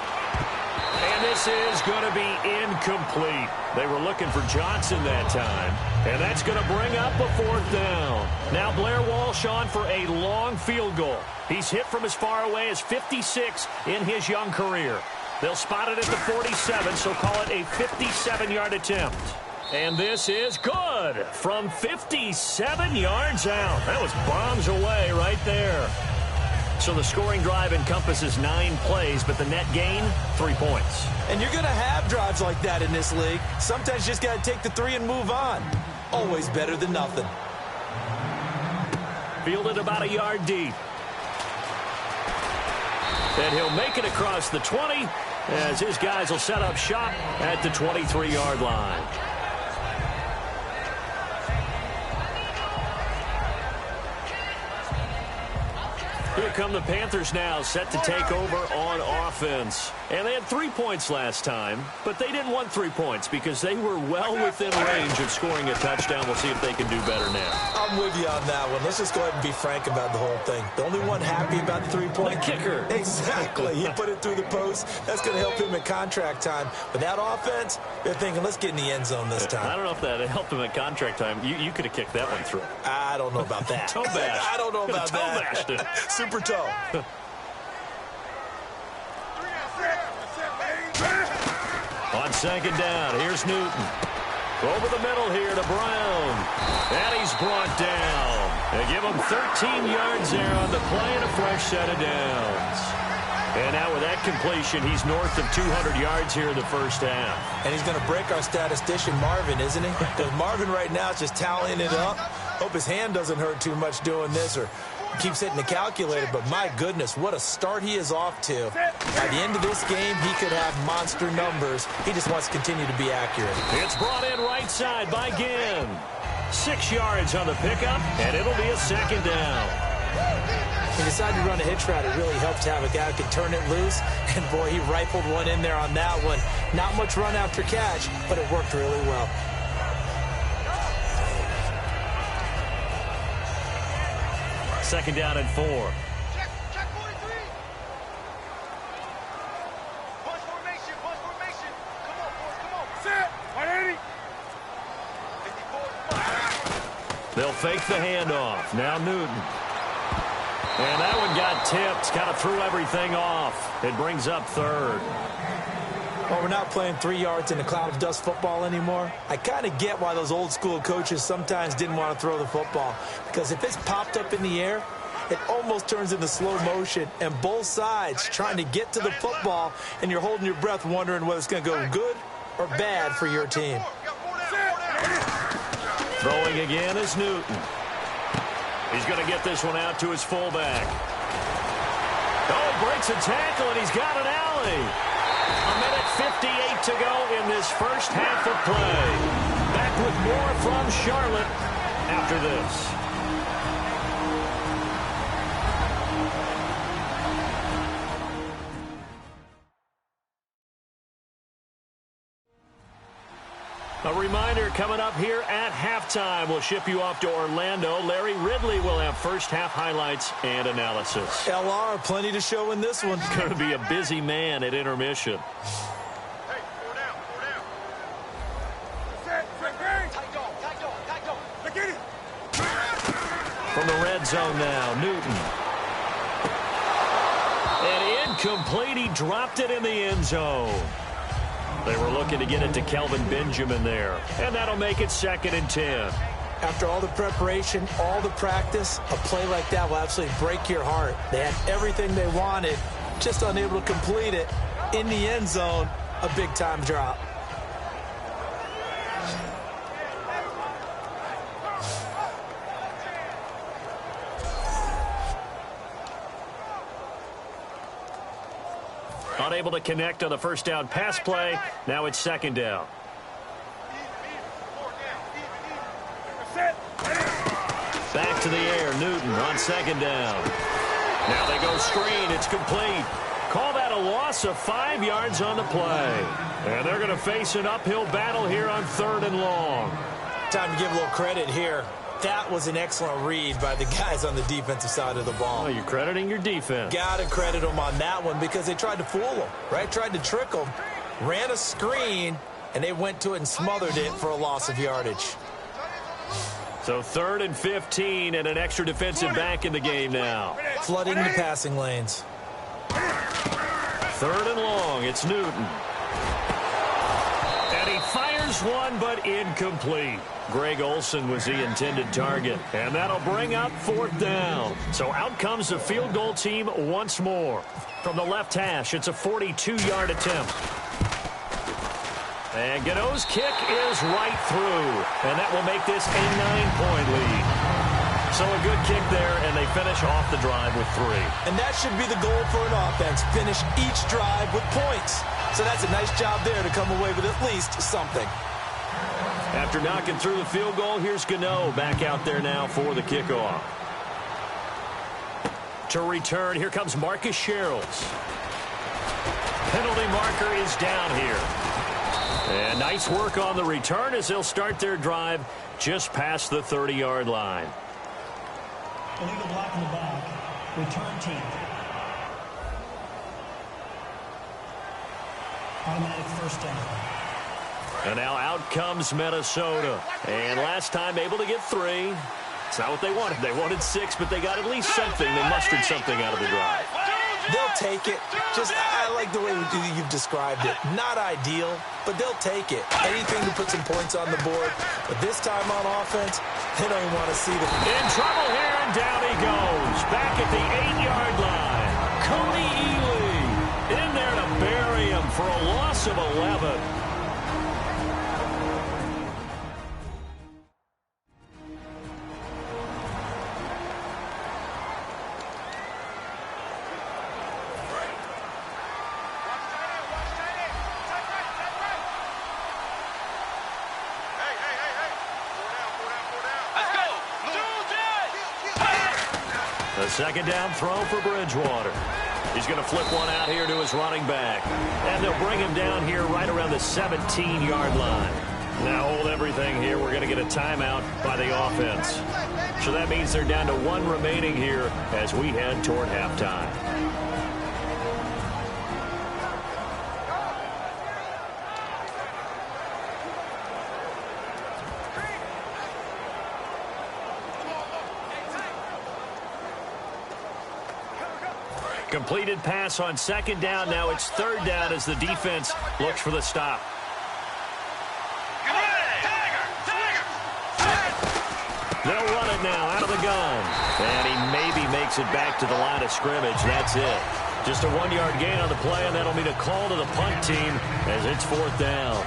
And this is going to be incomplete. They were looking for Johnson that time. And that's going to bring up a fourth down. Now Blair Walsh on for a long field goal. He's hit from as far away as 56 in his young career. They'll spot it at the 47, so call it a 57-yard attempt. And this is good from 57 yards out. That was bombs away right there. So the scoring drive encompasses 9 plays, but the net gain, 3 points. And you're going to have drives like that in this league. Sometimes you just got to take the 3 and move on. Always better than nothing. Fielded about a yard deep. And he'll make it across the 20 as his guys will set up shop at the 23-yard line. Here come the Panthers now, set to take over on offense. And they had 3 points last time, but they didn't want 3 points because they were well within range of scoring a touchdown. We'll see if they can do better now. I'm with you on that one. Let's just go ahead and be frank about the whole thing. The only one happy about the 3-point kicker. Exactly. He put it through the post. That's going to help him in contract time. But that offense, they're thinking, let's get in the end zone this time. I don't know if that helped him in contract time. You could have kicked that one through. I don't know about that. Toe bash. I don't know about toe that. Bashed it. Super toe. On second down, here's Newton. Over the middle here to Brown. And he's brought down. They give him 13 yards there on the play and a fresh set of downs. And now with that completion, he's north of 200 yards here in the first half. And he's going to break our statistician Marvin, isn't he? Because Marvin right now is just tallying it up. Hope his hand doesn't hurt too much doing this or keeps hitting the calculator, but my goodness, what a start he is off to. By the end of this game, he could have monster numbers. He just wants to continue to be accurate. It's brought in right side by Ginn. 6 yards on the pickup, and it'll be a second down. He decided to run a hitch route. It really helps to have a guy who can turn it loose, and boy, he rifled one in there on that one. Not much run after catch, but it worked really well. Second down and 4. Check 43. Punch formation. Come on, boys, come on. Set. 180. 54. They'll fake the handoff. Now Newton. And that one got tipped. Kind of threw everything off. It brings up third. Well, we're not playing 3 yards in a cloud of dust football anymore. I kind of get why those old school coaches sometimes didn't want to throw the football. Because if it's popped up in the air, it almost turns into slow motion. And both sides trying to get to the football, and you're holding your breath wondering whether it's going to go good or bad for your team. Throwing again is Newton. He's going to get this one out to his fullback. Oh, breaks a tackle, and he's got an alley. A minute 58 to go in this first half of play. Back with more from Charlotte after this. A reminder coming up here at halftime. We'll ship you off to Orlando. Larry Ridley will have first half highlights and analysis. LR, plenty to show in this one. Going to be a busy man at intermission. Hey, 4 down. Set. Tight dog. Look at it. From the red zone now, Newton. And incomplete. He dropped it in the end zone. They were looking to get it to Kelvin Benjamin there. And that'll make it second and 10. After all the preparation, all the practice, a play like that will absolutely break your heart. They had everything they wanted, just unable to complete it. In the end zone, a big-time drop. Unable to connect on the first down pass play. Now it's second down. Back to the air. Newton on second down. Now they go screen. It's complete. Call that a loss of 5 yards on the play. And they're going to face an uphill battle here on 3rd and long. Time to give a little credit here. That was an excellent read by the guys on the defensive side of the ball. Oh, you're crediting your defense. Got to credit them on that one because they tried to fool them, right? Tried to trick them, ran a screen, and they went to it and smothered it for a loss of yardage. So 3rd and 15 and an extra defensive back in the game now. Flooding the passing lanes. 3rd and long. It's Newton. And he fires one, but incomplete. Greg Olsen was the intended target. And that'll bring up 4th down. So out comes the field goal team once more. From the left hash, it's a 42-yard attempt. And Gano's kick is right through. And that will make this a 9-point lead. So a good kick there, and they finish off the drive with 3. And that should be the goal for an offense. Finish each drive with points. So that's a nice job there to come away with at least something. After knocking through the field goal, here's Gano back out there now for the kickoff. To return, here comes Marcus Sherrills. Penalty marker is down here. And nice work on the return as they'll start their drive just past the 30-yard line. Illegal block in the back. Return team. Automatic first down. And now out comes Minnesota. And last time able to get 3. It's not what they wanted. They wanted 6, but they got at least something. They mustered something out of the drive. They'll take it. Just, I like the way you've described it. Not ideal, but they'll take it. Anything to put some points on the board. But this time on offense, they don't even want to see the... In trouble here, and down he goes. Back at the 8-yard line. Cody Ely in there to bury him for a loss of 11. A 2nd down throw for Bridgewater. He's going to flip one out here to his running back. And they'll bring him down here right around the 17-yard line. Now hold everything here. We're going to get a timeout by the offense. So that means they're down to 1 remaining here as we head toward halftime. Completed pass on 2nd down. Now it's 3rd down as the defense looks for the stop. They'll run it now out of the gun. And he maybe makes it back to the line of scrimmage. That's it. Just a 1-yard gain on the play, and that'll mean a call to the punt team as it's 4th down.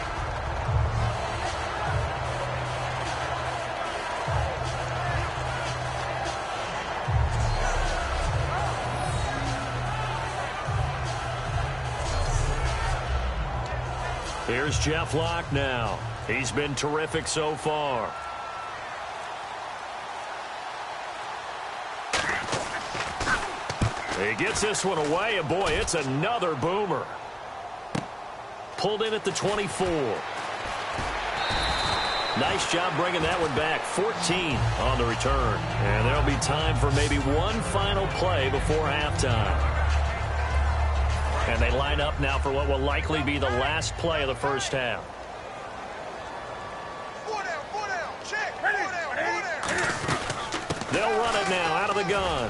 Here's Jeff Locke now. He's been terrific so far. He gets this one away, and boy, it's another boomer. Pulled in at the 24. Nice job bringing that one back. 14 on the return. And there'll be time for maybe one final play before halftime. And they line up now for what will likely be the last play of the first half. They'll run it now out of the gun.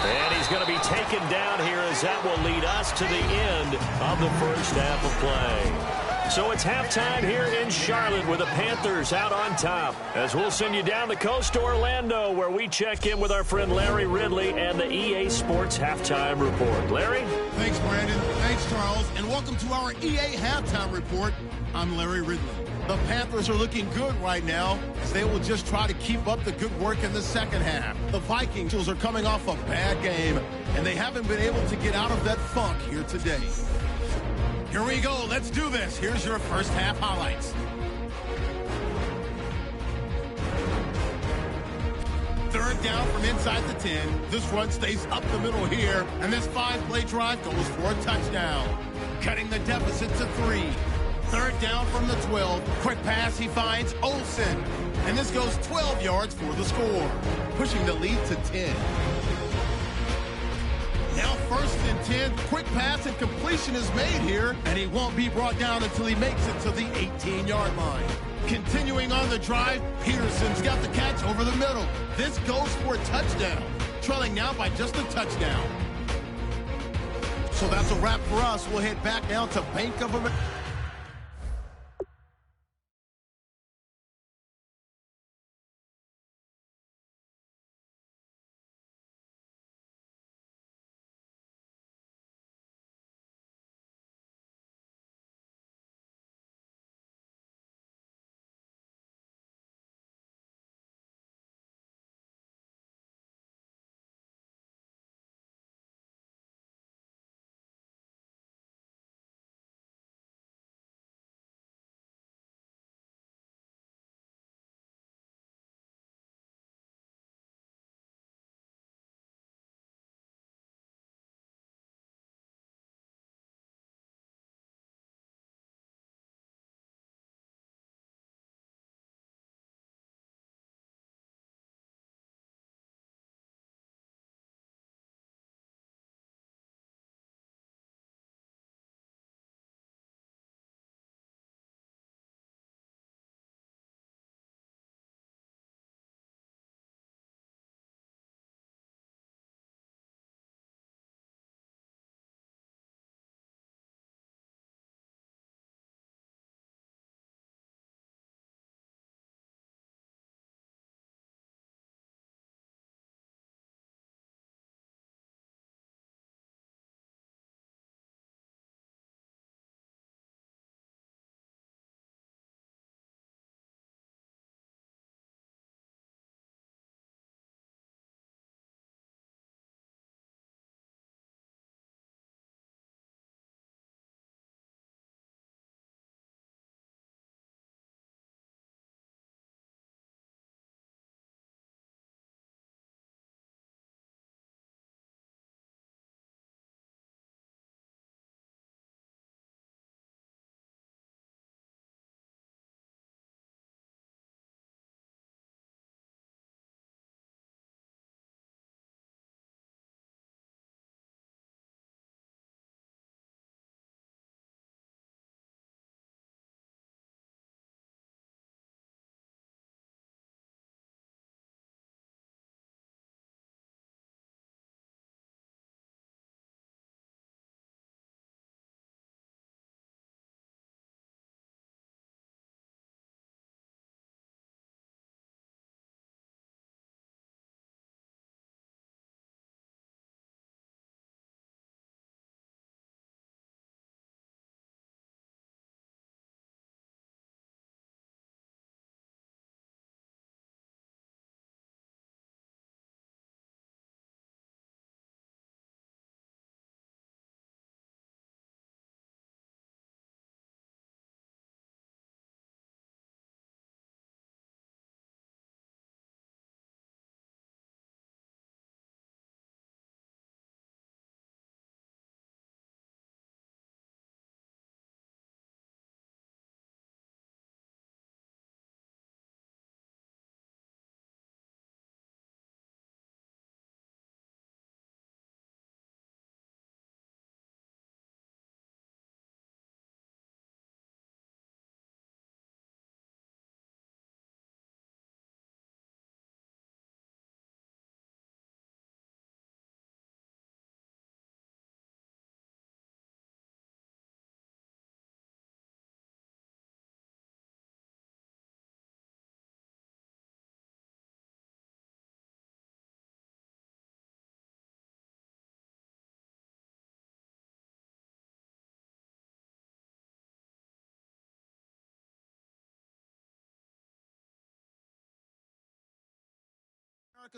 And he's going to be taken down here as that will lead us to the end of the first half of play. So it's halftime here in Charlotte with the Panthers out on top. As we'll send you down the coast to Orlando where we check in with our friend Larry Ridley and the EA Sports Halftime Report. Larry? Thanks, Brandon. Thanks, Charles. And welcome to our EA Halftime Report. I'm Larry Ridley. The Panthers are looking good right now as they will just try to keep up the good work in the second half. The Vikings are coming off a bad game, and they haven't been able to get out of that funk here today. Here we go. Let's do this. Here's your first half highlights. Third down from inside the 10. This run stays up the middle here, and this 5-play drive goes for a touchdown, cutting the deficit to 3. Third down from the 12. Quick pass, he finds Olsen, and this goes 12 yards for the score, pushing the lead to 10. Now first and 10, quick pass and completion is made here, and he won't be brought down until he makes it to the 18-yard line. Continuing on the drive, Peterson's got the catch over the middle. This goes for a touchdown, trailing now by just a touchdown. So that's a wrap for us. We'll head back now to Bank of America.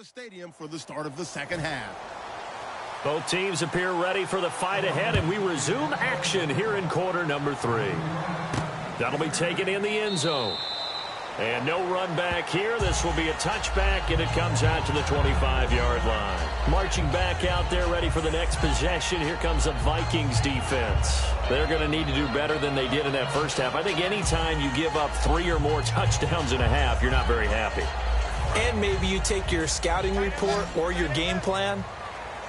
Stadium for the start of the second half. Both teams appear ready for the fight ahead, and we resume action here in quarter number 3. That'll be taken in the end zone. And no run back here. This will be a touchback, and it comes out to the 25-yard line. Marching back out there, ready for the next possession. Here comes the Vikings defense. They're going to need to do better than they did in that first half. I think anytime you give up 3 or more touchdowns in a half, you're not very happy. And maybe you take your scouting report or your game plan.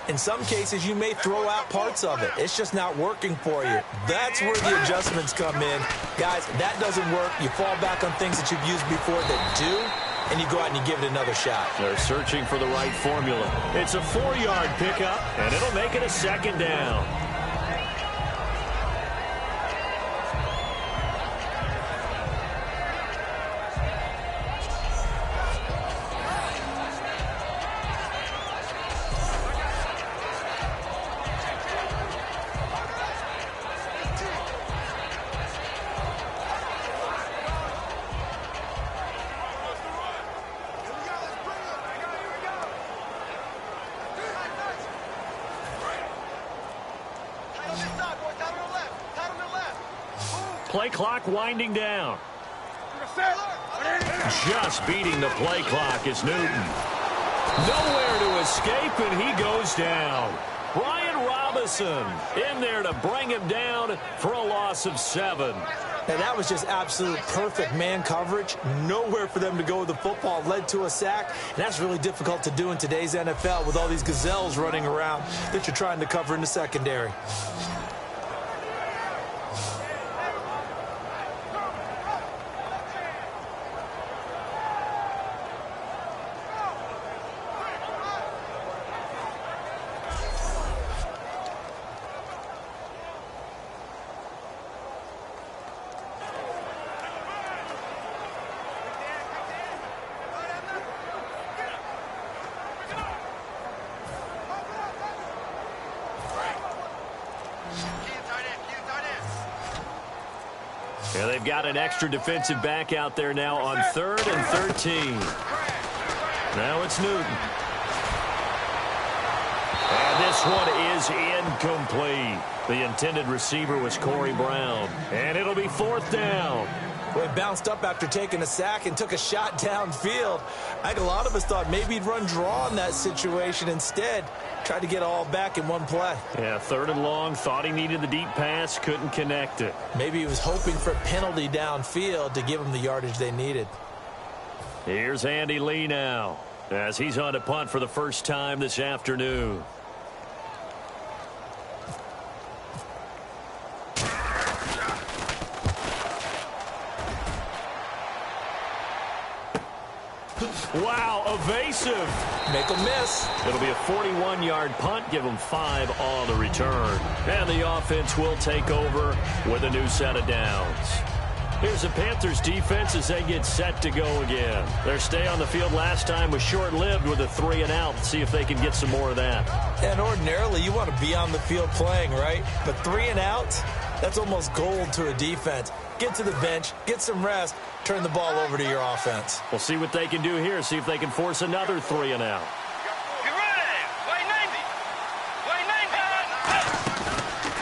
In some cases, you may throw out parts of it. It's just not working for you. That's where the adjustments come in. Guys, that doesn't work. You fall back on things that you've used before that do, and you go out and you give it another shot. They're searching for the right formula. It's a 4-yard pickup, and it'll make it a second down. Play clock winding down. Just beating the play clock is Newton. Nowhere to escape, and he goes down. Brian Robinson in there to bring him down for a loss of 7. And that was just absolute perfect man coverage. Nowhere for them to go with the football. Led to a sack. And that's really difficult to do in today's NFL with all these gazelles running around that you're trying to cover in the secondary. Yeah, they've got an extra defensive back out there now on 3rd and 13. Now it's Newton. And this one is incomplete. The intended receiver was Corey Brown. And it'll be 4th down. Well, he bounced up after taking a sack and took a shot downfield. I think a lot of us thought maybe he'd run draw in that situation. Instead, tried to get all back in one play. Yeah, 3rd and long. Thought he needed the deep pass. Couldn't connect it. Maybe he was hoping for a penalty downfield to give him the yardage they needed. Here's Andy Lee now as he's on to punt for the first time this afternoon. Wow, evasive. Make a miss. It'll be a 41-yard punt. Give them 5 on the return. And the offense will take over with a new set of downs. Here's the Panthers defense as they get set to go again. Their stay on the field last time was short-lived with a 3-and-out. See if they can get some more of that. And ordinarily, you want to be on the field playing, right? But 3-and-outs, that's almost gold to a defense. Get to the bench, get some rest, turn the ball over to your offense. We'll see what they can do here. See if they can force another 3-and-out.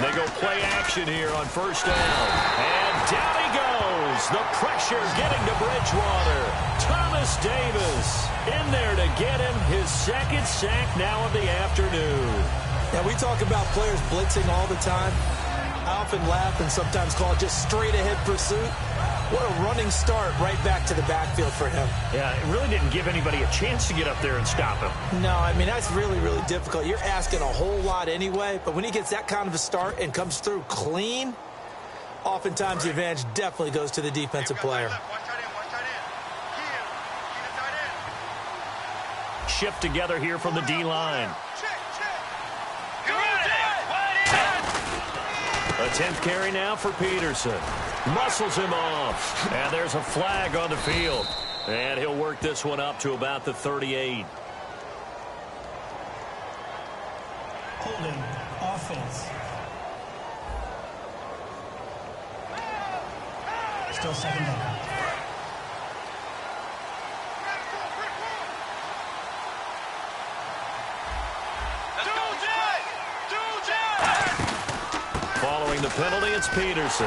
They go play action here on 1st down. And down he goes. The pressure getting to Bridgewater. Thomas Davis in there to get him his 2nd sack now of the afternoon. Now, we talk about players blitzing all the time. I often laugh and sometimes call it just straight-ahead pursuit. What a running start right back to the backfield for him. Yeah, it really didn't give anybody a chance to get up there and stop him. No, I mean, that's really, really difficult. You're asking a whole lot anyway, but when he gets that kind of a start and comes through clean, oftentimes the advantage definitely goes to the defensive player. Shift together here from the D-line. A 10th carry now for Peterson. Muscles him off. And there's a flag on the field. And he'll work this one up to about the 38. Holding offense. Still 2nd down. Following the penalty, it's Peterson.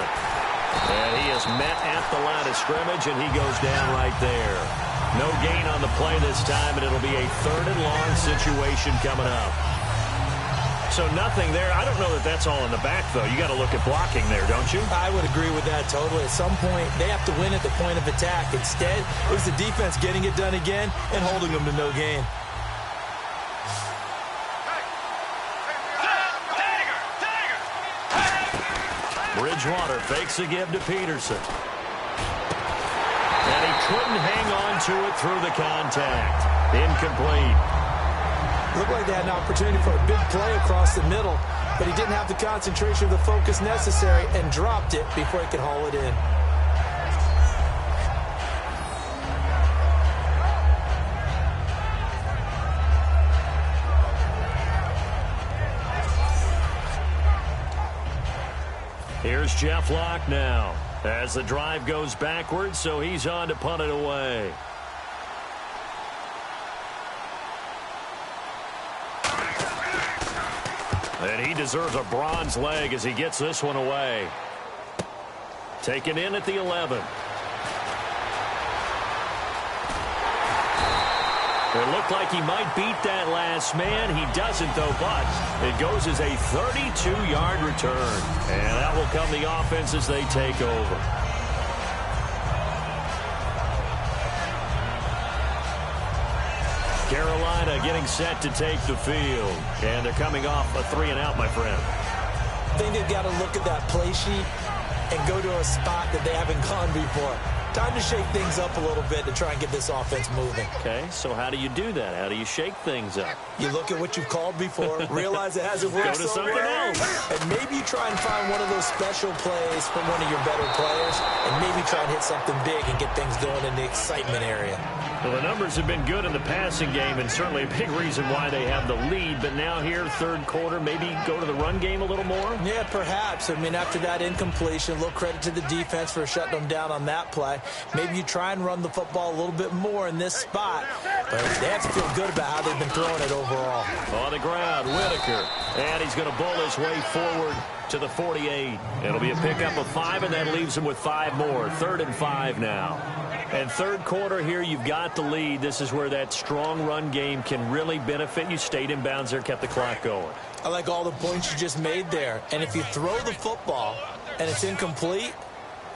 And he is met at the line of scrimmage, and he goes down right there. No gain on the play this time, and it'll be a 3rd and long situation coming up. So nothing there. I don't know that that's all in the back, though. You got to look at blocking there, don't you? I would agree with that totally. At some point, they have to win at the point of attack. Instead, it was the defense getting it done again and holding them to no gain. Bridgewater fakes a give to Peterson. And he couldn't hang on to it through the contact. Incomplete. Looked like they had an opportunity for a big play across the middle, but he didn't have the concentration or the focus necessary and dropped it before he could haul it in. Here's Jeff Locke now as the drive goes backwards, so he's on to punt it away. And he deserves a bronze leg as he gets this one away. Taken in at the 11. It looked like he might beat that last man. He doesn't, though, but it goes as a 32-yard return. And that will come the offense as they take over. Carolina getting set to take the field. And they're coming off a 3-and-out, my friend. I think they've got to look at that play sheet and go to a spot that they haven't gone before. Time to shake things up a little bit to try and get this offense moving. Okay, so how do you do that? How do you shake things up? You look at what you've called before, realize it hasn't worked Go to so something well, else. and maybe you try and find one of those special plays from one of your better players, and maybe try and hit something big and get things going in the excitement area. Well, the numbers have been good in the passing game, and certainly a big reason why they have the lead. But now here, 3rd quarter, maybe go to the run game a little more? Yeah, perhaps. I mean, after that incompletion, a little credit to the defense for shutting them down on that play. Maybe you try and run the football a little bit more in this spot. But they have to feel good about how they've been throwing it overall. On the ground, Whitaker. And he's going to bull his way forward to the 48. It'll be a pickup of 5, and that leaves him with 5 more. 3rd and 5 now. And 3rd quarter here, you've got the lead. This is where that strong run game can really benefit you. Stayed in bounds there, kept the clock going. I like all the points you just made there. And if you throw the football and it's incomplete,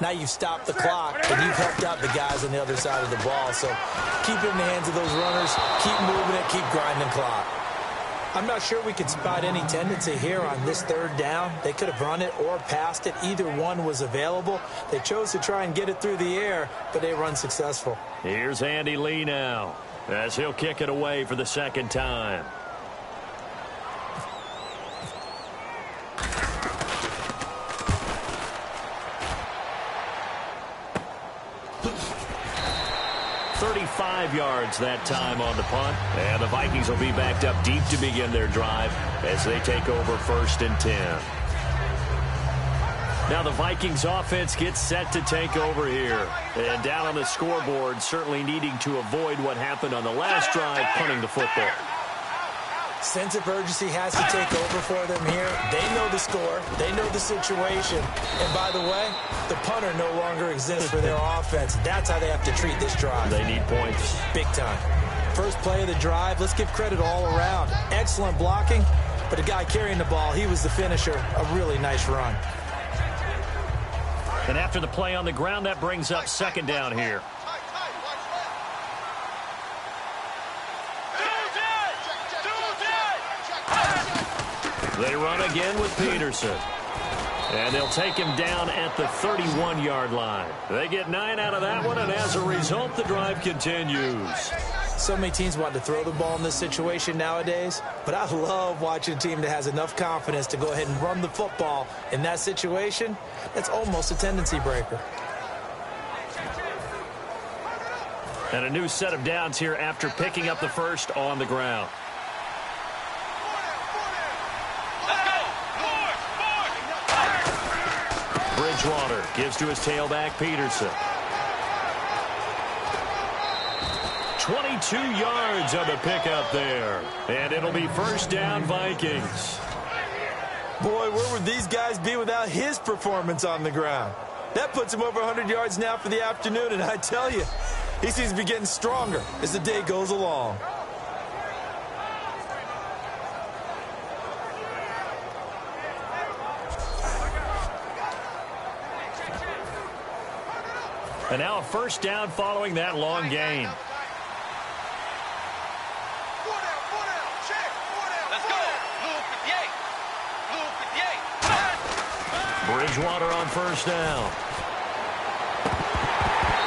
now you've stopped the clock and you've helped out the guys on the other side of the ball. So keep it in the hands of those runners. Keep moving it. Keep grinding clock. I'm not sure we could spot any tendency here on this 3rd down. They could have run it or passed it. Either one was available. They chose to try and get it through the air, but they were unsuccessful. Here's Andy Lee now as he'll kick it away for the 2nd time. Yards that time on the punt, and the Vikings will be backed up deep to begin their drive as they take over 1st and 10. Now the Vikings offense gets set to take over here, and down on the scoreboard, certainly needing to avoid what happened on the last drive, punting the football. Sense of urgency has to take over for them here. They know the score. They know the situation. And by the way, the punter no longer exists for their offense. That's how they have to treat this drive. They need points. Big time. First play of the drive, let's give credit all around. Excellent blocking, but the guy carrying the ball, he was the finisher. A really nice run. And after the play on the ground, that brings up 2nd down here. They run again with Peterson. And they'll take him down at the 31-yard line. They get 9 out of that one, and as a result, the drive continues. So many teams want to throw the ball in this situation nowadays, but I love watching a team that has enough confidence to go ahead and run the football in that situation. That's almost a tendency breaker. And a new set of downs here after picking up the first on the ground. Bridgewater gives to his tailback, Peterson. 22 yards on the pickup there. And it'll be 1st down, Vikings. Boy, where would these guys be without his performance on the ground? That puts him over 100 yards now for the afternoon, and I tell you, he seems to be getting stronger as the day goes along. And now a first down following that long gain. Bridgewater on first down.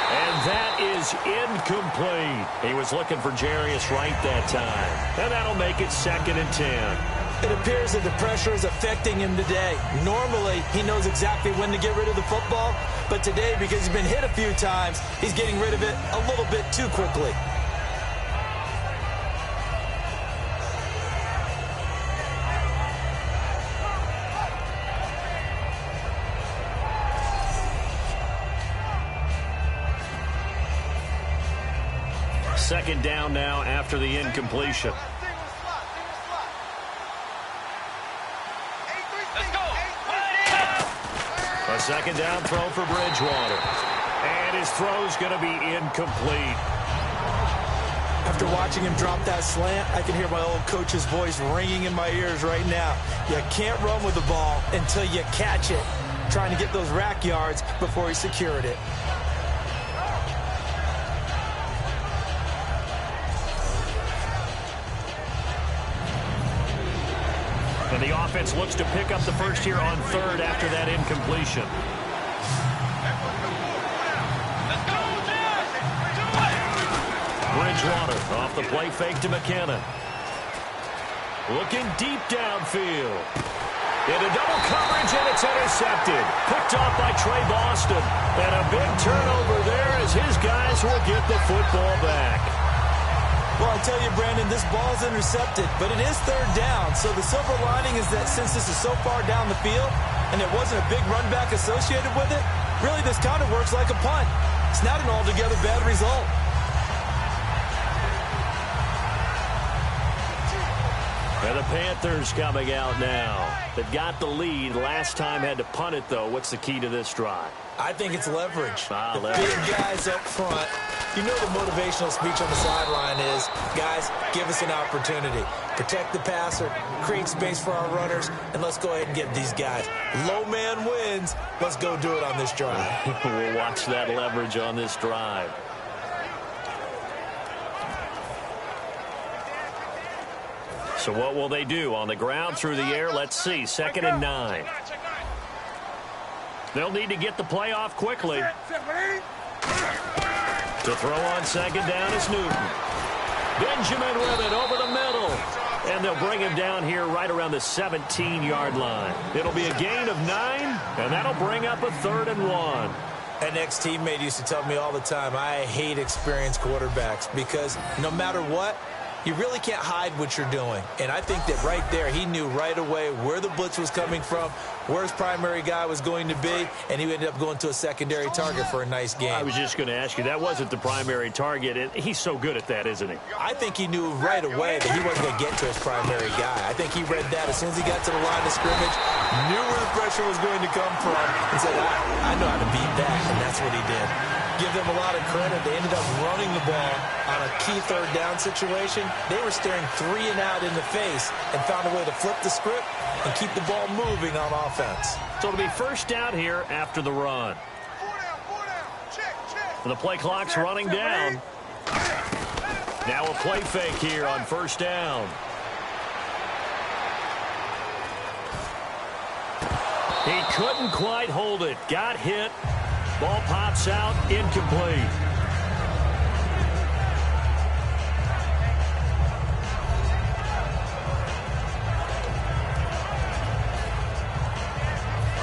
And that is incomplete. He was looking for Jarius Wright that time. And that'll make it 2nd and 10. It appears that the pressure is affecting him today. Normally, he knows exactly when to get rid of the football. But today, because he's been hit a few times, he's getting rid of it a little bit too quickly. Second down now after the incompletion. A second down throw for Bridgewater. And his throw's going to be incomplete. After watching him drop that slant, I can hear my old coach's voice ringing in my ears right now. You can't run with the ball until you catch it. Trying to get those rack yards before he secured it. And the offense looks to pick up the first here on 3rd after that incompletion. Bridgewater off the play fake to McKinnon. Looking deep downfield. Into double coverage, and it's intercepted. Picked off by Trey Boston. And a big turnover there as his guys will get the football back. Well, I tell you, Brandon, this ball's intercepted, but it is 3rd down. So the silver lining is that since this is so far down the field and there wasn't a big run back associated with it, really this kind of works like a punt. It's not an altogether bad result. And the Panthers coming out now. They've got the lead. Last time had to punt it, though. What's the key to this drive? I think it's leverage. Leverage. Big guys up front. You know the motivational speech on the sideline is, guys, give us an opportunity. Protect the passer, create space for our runners, and let's go ahead and get these guys. Low man wins. Let's go do it on this drive. We'll watch that leverage on this drive. So what will they do? On the ground, through the air, let's see. 2nd and 9. They'll need to get the play off quickly. To throw on 2nd down is Newton. Benjamin with it over the middle. And they'll bring him down here right around the 17-yard line. It'll be a gain of 9, and that'll bring up a 3rd and 1. An ex-teammate used to tell me all the time, I hate experienced quarterbacks because no matter what, you really can't hide what you're doing. And I think that right there, he knew right away where the blitz was coming from, where his primary guy was going to be, and he ended up going to a secondary target for a nice game. I was just going to ask you, that wasn't the primary target. He's so good at that, isn't he? I think he knew right away that he wasn't going to get to his primary guy. I think he read that as soon as he got to the line of scrimmage, knew where the pressure was going to come from, and said, I know how to beat that, and that's what he did. Give them a lot of credit. They ended up running the ball on a key 3rd down situation. They were staring 3 and out in the face and found a way to flip the script and keep the ball moving on offense. So it'll be first down here after the run. The play clock's running down. Now a play fake here on first down. He couldn't quite hold it. Got hit. Ball pops out, incomplete.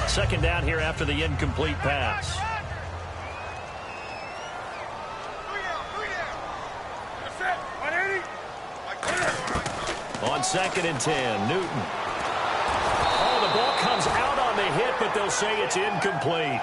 Second down here after the incomplete pass. On 2nd and 10, Newton. Oh, the ball comes out on the hit, but they'll say it's incomplete.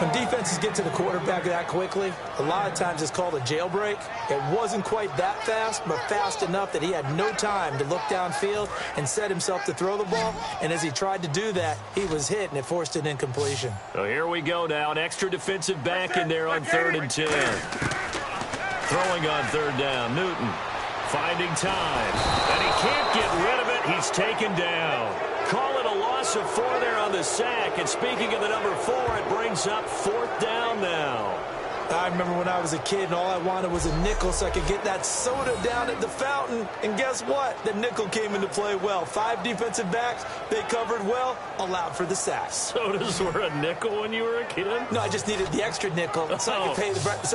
When defenses get to the quarterback that quickly, a lot of times it's called a jailbreak. It wasn't quite that fast, but fast enough that he had no time to look downfield and set himself to throw the ball. And as he tried to do that, he was hit, and it forced an incompletion. So here we go now. An extra defensive back in there on 3rd and 10. Throwing on 3rd down. Newton finding time. And he can't get rid of it. He's taken down. Call it a loss of 4 there on the sack. And speaking of the number 4, it brings up 4th down now. I remember when I was a kid and all I wanted was a nickel so I could get that soda down at the fountain. And guess what? The nickel came into play well. 5 defensive backs, they covered well, allowed for the sack. Sodas were a nickel when you were a kid? No, I just needed the extra nickel so I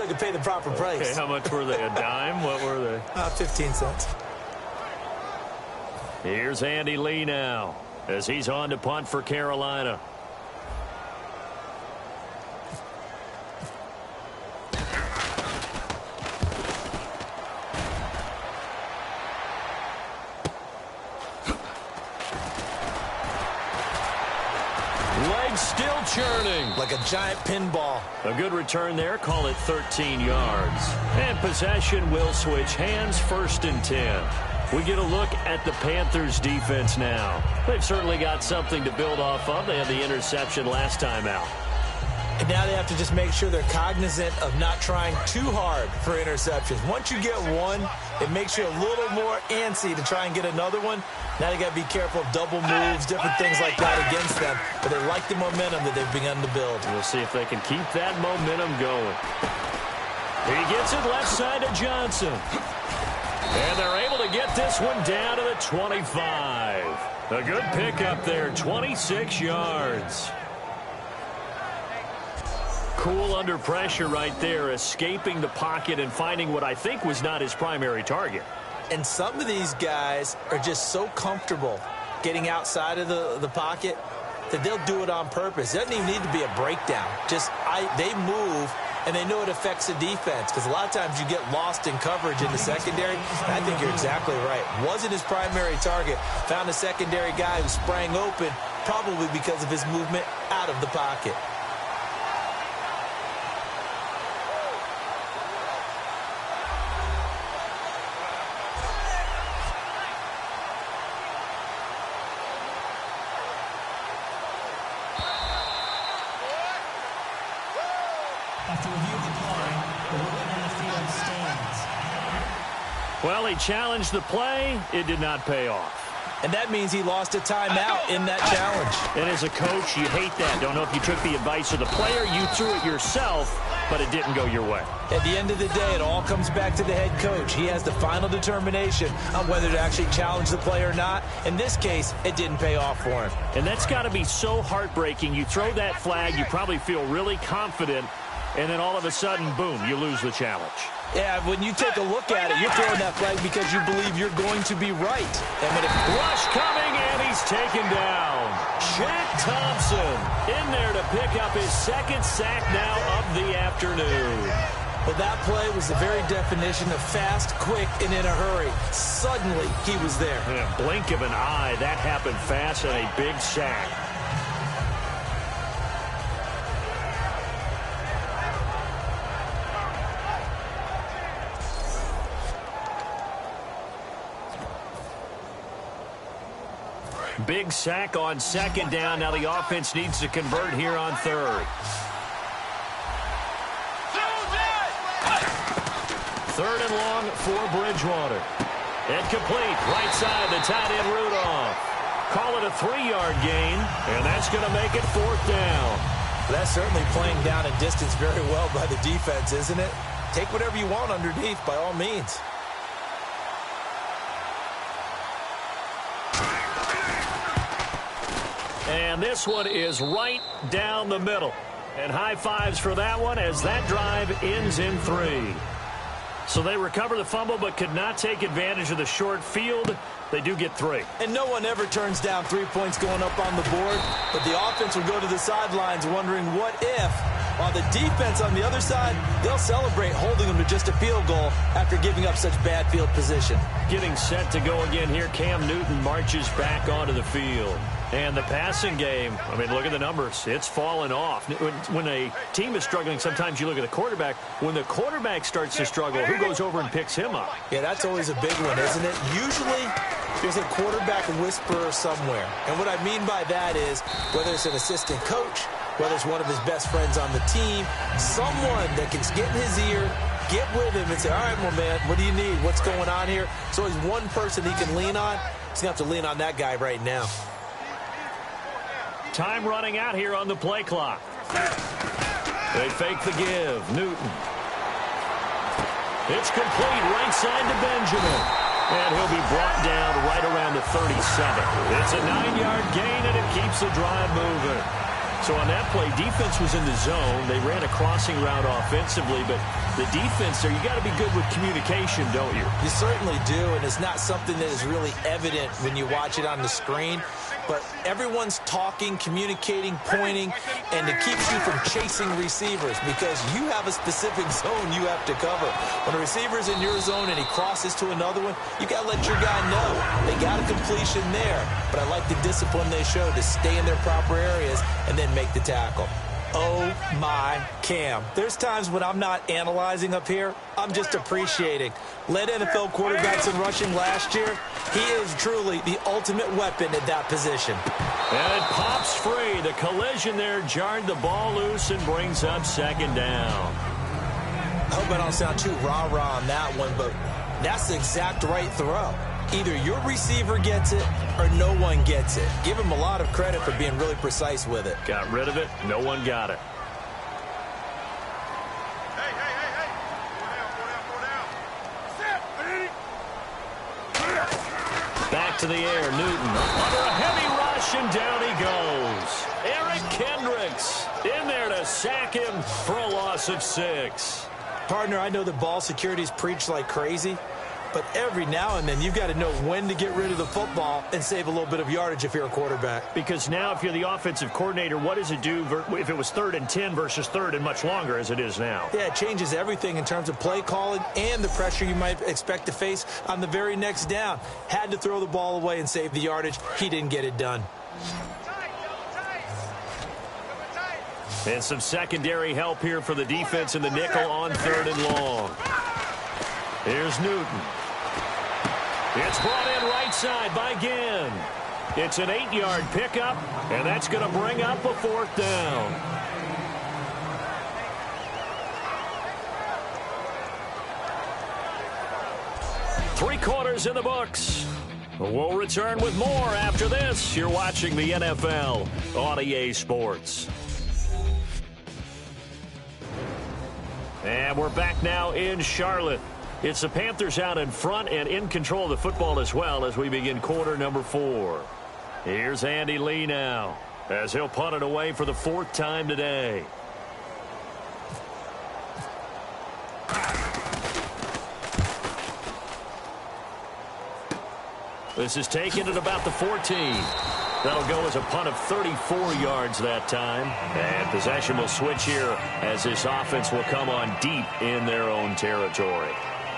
could pay the proper price. Okay, how much were they? A dime? What were they? 15 cents. Here's Andy Lee now as he's on to punt for Carolina. Legs still churning. Like a giant pinball. A good return there. Call it 13 yards. And possession will switch hands. 1st and 10. We get a look at the Panthers defense now. They've certainly got something to build off of. They had the interception last time out. And now they have to just make sure they're cognizant of not trying too hard for interceptions. Once you get one, it makes you a little more antsy to try and get another one. Now they got to be careful of double moves, different things like that against them. But they like the momentum that they've begun to build. We'll see if they can keep that momentum going. He gets it left side to Johnson. And they're able to get this one down to the 25. A good pickup there, 26 yards. Cool under pressure right there, escaping the pocket and finding what I think was not his primary target. And some of these guys are just so comfortable getting outside of the pocket that they'll do it on purpose. It doesn't even need to be a breakdown. They move, and they know it affects the defense because a lot of times you get lost in coverage in the secondary. And I think you're exactly right. Wasn't his primary target. Found a secondary guy who sprang open, probably because of his movement out of the pocket. After review of the play, the ruling on the field stands. Well, he challenged the play. It did not pay off. And that means he lost a timeout in that challenge. And as a coach, you hate that. Don't know if you took the advice of the player. You threw it yourself, but it didn't go your way. At the end of the day, it all comes back to the head coach. He has the final determination on whether to actually challenge the play or not. In this case, it didn't pay off for him. And that's got to be so heartbreaking. You throw that flag, you probably feel really confident, and then all of a sudden, boom, you lose the challenge. Yeah, when you take a look at it, you're throwing that flag because you believe you're going to be right. And when rush coming, and he's taken down. Jack Thompson in there to pick up his 2nd sack now of the afternoon. Well, that play was the very definition of fast, quick, and in a hurry. Suddenly, he was there. In a blink of an eye, that happened fast and a big sack. Big sack on 2nd down. Now the offense needs to convert here on 3rd. 3rd and long for Bridgewater. Incomplete. Right side to tight end Rudolph. Call it a 3-yard gain, and that's going to make it 4th down. That's certainly playing down and distance very well by the defense, isn't it? Take whatever you want underneath by all means. And this one is right down the middle. And high fives for that one as that drive ends in 3. So they recover the fumble but could not take advantage of the short field. They do get 3. And no one ever turns down 3 points going up on the board. But the offense will go to the sidelines wondering what if. While the defense on the other side, they'll celebrate holding them to just a field goal after giving up such bad field position. Getting set to go again here, Cam Newton marches back onto the field. And the passing game, I mean, look at the numbers. It's fallen off. When a team is struggling, sometimes you look at the quarterback. When the quarterback starts to struggle, who goes over and picks him up? Yeah, that's always a big one, isn't it? Usually, there's a quarterback whisperer somewhere. And what I mean by that is, whether it's an assistant coach, whether it's one of his best friends on the team, someone that can get in his ear, get with him and say, all right, well, man, what do you need? What's going on here? So he's one person he can lean on. He's going to have to lean on that guy right now. Time running out here on the play clock. They fake the give. Newton. It's complete right side to Benjamin. And he'll be brought down right around the 37. It's a 9-yard gain, and it keeps the drive moving. So on that play, defense was in the zone. They ran a crossing route offensively, but the defense there, you got to be good with communication, don't you? You certainly do, and it's not something that is really evident when you watch it on the screen. But everyone's talking, communicating, pointing, and it keeps you from chasing receivers because you have a specific zone you have to cover. When a receiver's in your zone and he crosses to another one, you got to let your guy know. They got a completion there, but I like the discipline they show to stay in their proper areas and then make the tackle. Oh, my Cam. There's times when I'm not analyzing up here. I'm just appreciating. Led NFL quarterbacks in rushing last year. He is truly the ultimate weapon at that position. And it pops free. The collision there jarred the ball loose and brings up second down. I hope I don't sound too rah-rah on that one, but that's the exact right throw. Either your receiver gets it or no one gets it. Give him a lot of credit for being really precise with it. Got rid of it. No one got it. Back to the air. Newton under a heavy rush, and down he goes. Eric Kendricks in there to sack him for a loss of 6. Partner, I know that ball security's preached like crazy, but every now and then you've got to know when to get rid of the football and save a little bit of yardage if you're a quarterback. Because now if you're the offensive coordinator, what does it do if it was 3rd and 10 versus 3rd and much longer as it is now? Yeah, it changes everything in terms of play calling and the pressure you might expect to face on the very next down. Had to throw the ball away and save the yardage. He didn't get it done. And some secondary help here for the defense in the nickel on 3rd and long. Here's Newton. It's brought in right side by Ginn. It's an 8-yard pickup, and that's going to bring up a 4th down. Three quarters in the books. We'll return with more after this. You're watching the NFL on EA Sports. And we're back now in Charlotte. It's the Panthers out in front and in control of the football as well as we begin quarter number 4. Here's Andy Lee now as he'll punt it away for the 4th time today. This is taken at about the 14. That'll go as a punt of 34 yards that time. And possession will switch here as this offense will come on deep in their own territory.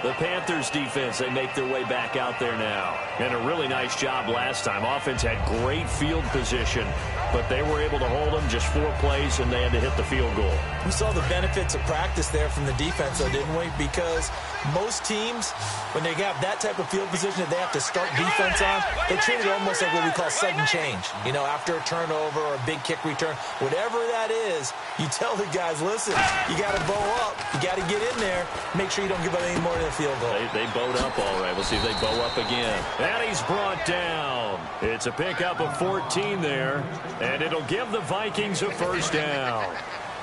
The Panthers defense, they make their way back out there now. And a really nice job last time. Offense had great field position, but they were able to hold them just 4 plays, and they had to hit the field goal. We saw the benefits of practice there from the defense, though, didn't we? Because most teams, when they have that type of field position that they have to start defense on, they treat it almost like what we call sudden change. You know, after a turnover or a big kick return, whatever that is, you tell the guys, listen, you got to bow up. You got to get in there. Make sure you don't give up any more than a field goal. They bowed up all right. We'll see if they bow up again. And he's brought down. It's a pickup of 14 there, and it'll give the Vikings a 1st down.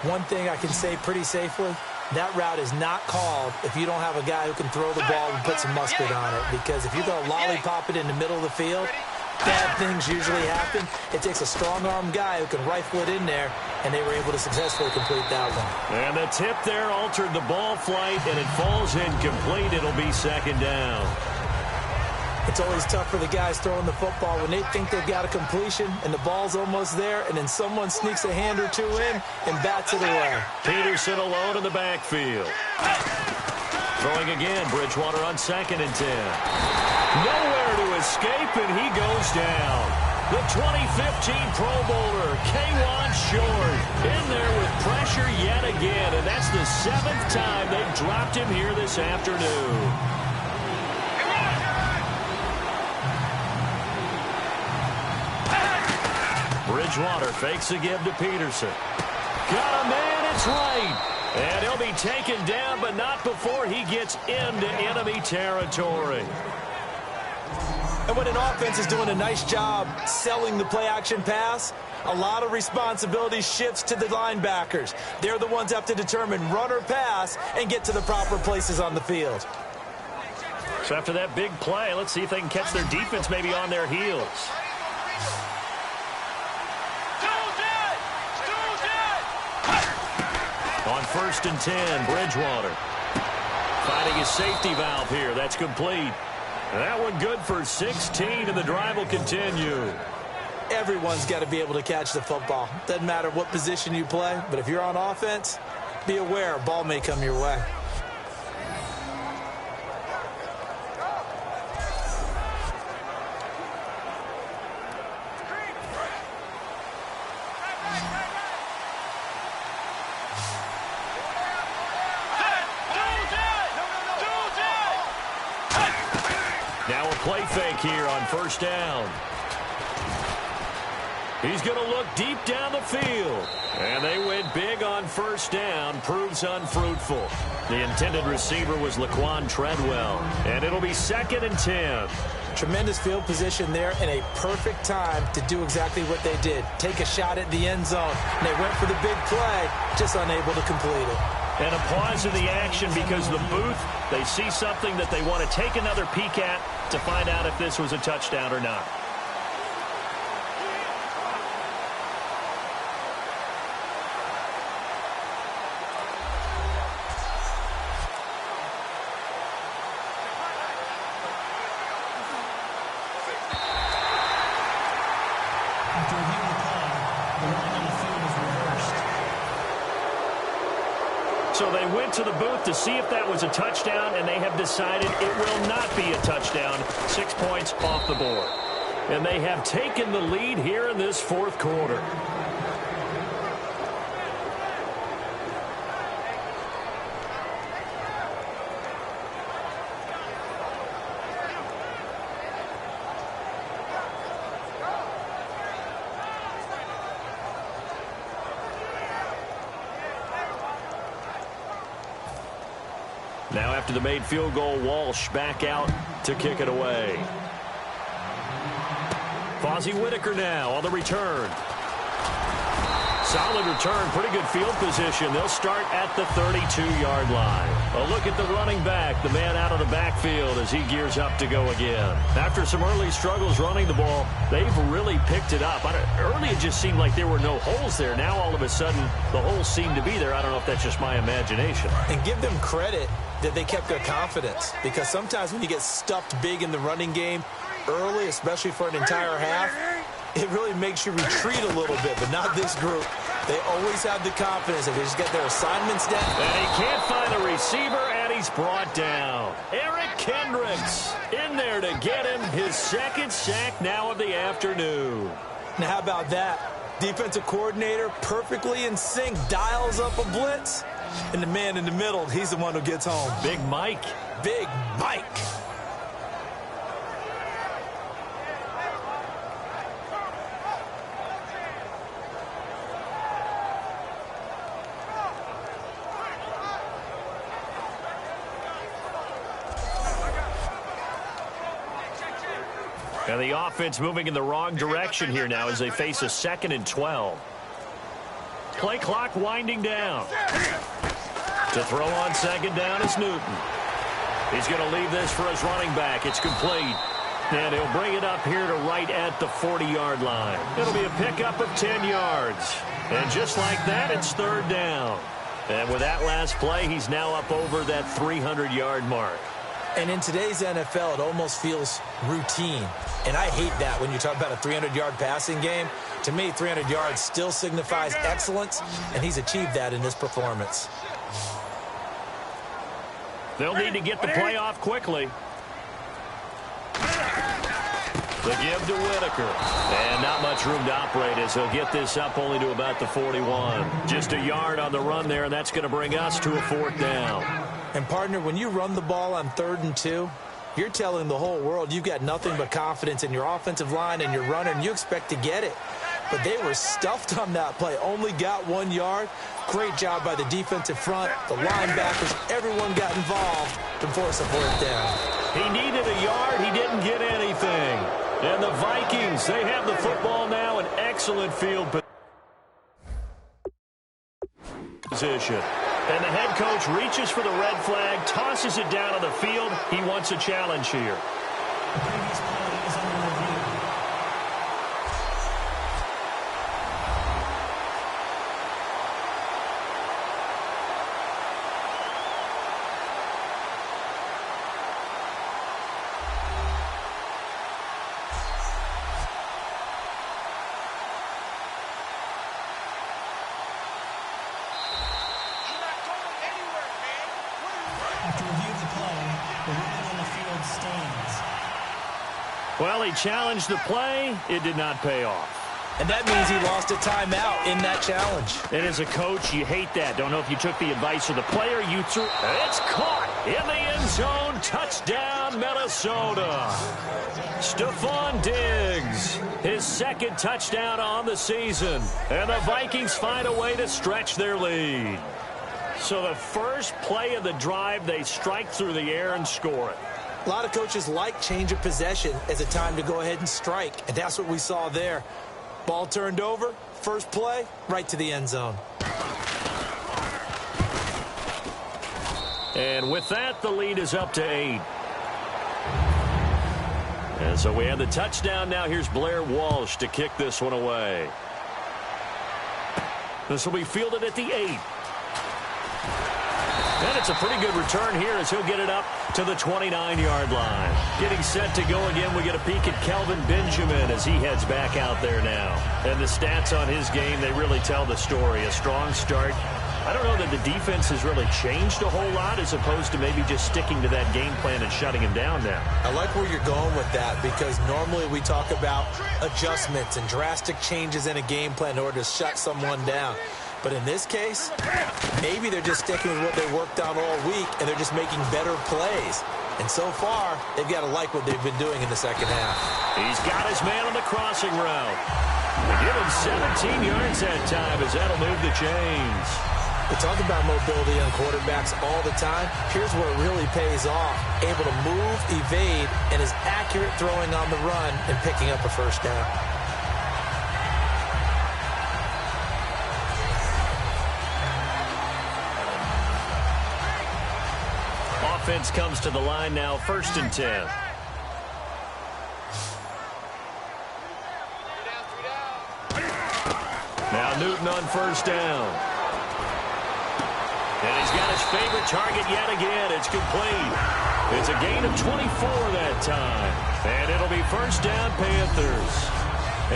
One thing I can say pretty safely, that route is not called if you don't have a guy who can throw the ball and put some mustard on it. Because if you're going to lollipop it in the middle of the field, bad things usually happen. It takes a strong-armed guy who can rifle it in there, and they were able to successfully complete that one. And the tip there altered the ball flight, and it falls incomplete. It'll be 2nd down. It's always tough for the guys throwing the football when they think they've got a completion and the ball's almost there, and then someone sneaks a hand or two in and bats it away. Peterson alone in the backfield. Throwing again, Bridgewater on 2nd and 10. Nowhere to escape, and he goes down. The 2015 Pro Bowler, K'Wan Short, in there with pressure yet again, and that's the 7th time they've dropped him here this afternoon. Bridgewater fakes a give to Peterson. Got a man, it's right. And he'll be taken down, but not before he gets into enemy territory. And when an offense is doing a nice job selling the play-action pass, a lot of responsibility shifts to the linebackers. They're the ones that have to determine run or pass and get to the proper places on the field. So after that big play, let's see if they can catch their defense maybe on their heels. On 1st and 10, Bridgewater. Finding his safety valve here. That's complete. And that one good for 16, and the drive will continue. Everyone's got to be able to catch the football. Doesn't matter what position you play, but if you're on offense, be aware a ball may come your way. Play fake here on 1st down. He's going to look deep down the field. And they went big on 1st down. Proves unfruitful. The intended receiver was Laquan Treadwell. And it'll be 2nd and 10. Tremendous field position there and a perfect time to do exactly what they did. Take a shot at the end zone. And they went for the big play, just unable to complete it. And a pause in the action because the booth, they see something that they want to take another peek at to find out if this was a touchdown or not. After reviewing the call, the line on the field is reversed. So they went to the booth to see if that was a touchdown, and they have decided it will not be a touchdown. 6 points off the board. And they have taken the lead here in this 4th quarter. Now after the made field goal, Walsh back out to kick it away. Fozzie Whitaker now on the return. Solid return, pretty good field position. They'll start at the 32-yard line. A look at the running back, the man out of the backfield as he gears up to go again. After some early struggles running the ball, they've really picked it up. Early it just seemed like there were no holes there. Now all of a sudden the holes seem to be there. I don't know if that's just my imagination. And give them credit that they kept their confidence, because sometimes when you get stuffed big in the running game early, especially for an entire half, it really makes you retreat a little bit, but not this group. They always have the confidence that they just get their assignments down. And he can't find a receiver, and he's brought down. Eric Kendricks in there to get him his 2nd sack now of the afternoon. Now, how about that? Defensive coordinator perfectly in sync, dials up a blitz, and the man in the middle, he's the one who gets home. Big Mike. Big Mike. And the offense moving in the wrong direction here now as they face a 2nd and 12. Play clock winding down. To throw on 2nd down is Newton. He's going to leave this for his running back. It's complete. And he'll bring it up here to right at the 40-yard line. It'll be a pickup of 10 yards. And just like that, it's 3rd down. And with that last play, he's now up over that 300-yard mark. And in today's NFL, it almost feels routine. And I hate that when you talk about a 300-yard passing game. To me, 300 yards still signifies excellence, and he's achieved that in this performance. They'll need to get the play off quickly. The give to Whitaker. And not much room to operate as he'll get this up only to about the 41. Just a yard on the run there, and that's going to bring us to a 4th down. And, partner, when you run the ball on 3rd and 2, you're telling the whole world you've got nothing but confidence in your offensive line and your runner, and you expect to get it. But they were stuffed on that play. Only got 1 yard. Great job by the defensive front, the linebackers. Everyone got involved to force a 4th down. He needed a yard. He didn't get anything. And the Vikings, they have the football now in excellent field position. And the head coach reaches for the red flag, tosses it down on the field. He wants a challenge here. The previous play is under review. After review of the play, the ruling on the field stands. Well, he challenged the play. It did not pay off. And that means he lost a timeout in that challenge. And as a coach, you hate that. Don't know if you took the advice of the player. You threw. It's caught in the end zone. Touchdown, Minnesota. Stephon Diggs, his 2nd touchdown on the season. And the Vikings find a way to stretch their lead. So the first play of the drive, they strike through the air and score it. A lot of coaches like change of possession as a time to go ahead and strike, and that's what we saw there. Ball turned over, first play, right to the end zone. And with that, the lead is up to 8. And so we have the touchdown. Now here's Blair Walsh to kick this one away. This will be fielded at the 8. And it's a pretty good return here as he'll get it up to the 29-yard line. Getting set to go again, we get a peek at Kelvin Benjamin as he heads back out there now. And the stats on his game, they really tell the story. A strong start. I don't know that the defense has really changed a whole lot as opposed to maybe just sticking to that game plan and shutting him down now. I like where you're going with that because normally we talk about adjustments and drastic changes in a game plan in order to shut someone down. But in this case, maybe they're just sticking with what they worked on all week, and they're just making better plays. And so far, they've got to like what they've been doing in the second half. He's got his man on the crossing route. Give him 17 yards that time as that'll move the chains. We talk about mobility on quarterbacks all the time. Here's where it really pays off. Able to move, evade, and is accurate throwing on the run and picking up a first down. Offense comes to the line now, 1st and 10. Now Newton on 1st down. And he's got his favorite target yet again. It's complete. It's a gain of 24 that time. And it'll be 1st down, Panthers.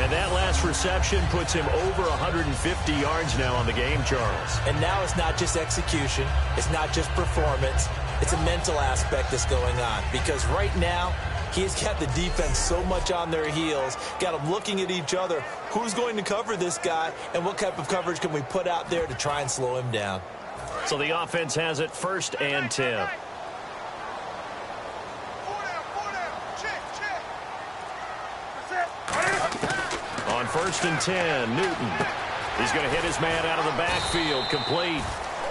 And that last reception puts him over 150 yards now on the game, Charles. And now it's not just execution. It's not just performance. It's a mental aspect that's going on. Because right now, he's got the defense so much on their heels, got them looking at each other. Who's going to cover this guy, and what type of coverage can we put out there to try and slow him down? So the offense has it 1st and 10. On 1st and 10, Newton. He's going to hit his man out of the backfield, complete.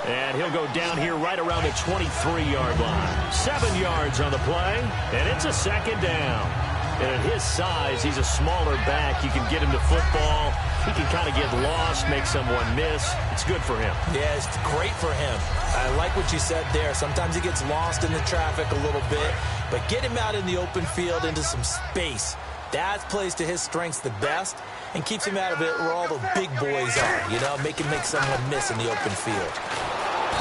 And he'll go down here right around the 23-yard line. 7 yards on the play, and it's a 2nd down. And at his size, he's a smaller back. You can get him to football. He can kind of get lost, make someone miss. It's good for him. Yeah, it's great for him. I like what you said there. Sometimes he gets lost in the traffic a little bit, but get him out in the open field into some space. That plays to his strengths the best and keeps him out of it where all the big boys are, you know, make someone miss in the open field.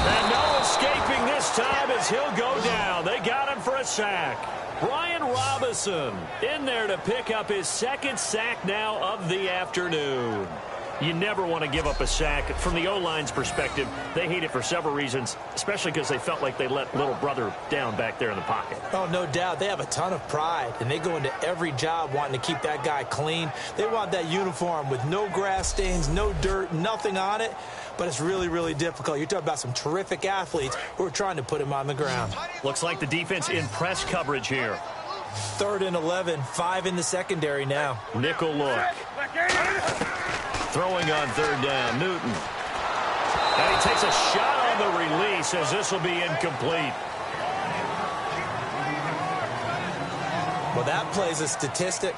And no escaping this time as he'll go down. They got him for a sack. Brian Robinson in there to pick up his 2nd sack now of the afternoon. You never want to give up a sack. From the O-line's perspective, they hate it for several reasons, especially because they felt like they let little brother down back there in the pocket. Oh, no doubt. They have a ton of pride, and they go into every job wanting to keep that guy clean. They want that uniform with no grass stains, no dirt, nothing on it. But it's really, really difficult. You're talking about some terrific athletes who are trying to put him on the ground. Looks like the defense in press coverage here. 3rd and 11, 5 in the secondary now. Nickel look. Throwing on 3rd down, Newton. And he takes a shot on the release as this will be incomplete. Well, that plays a statistic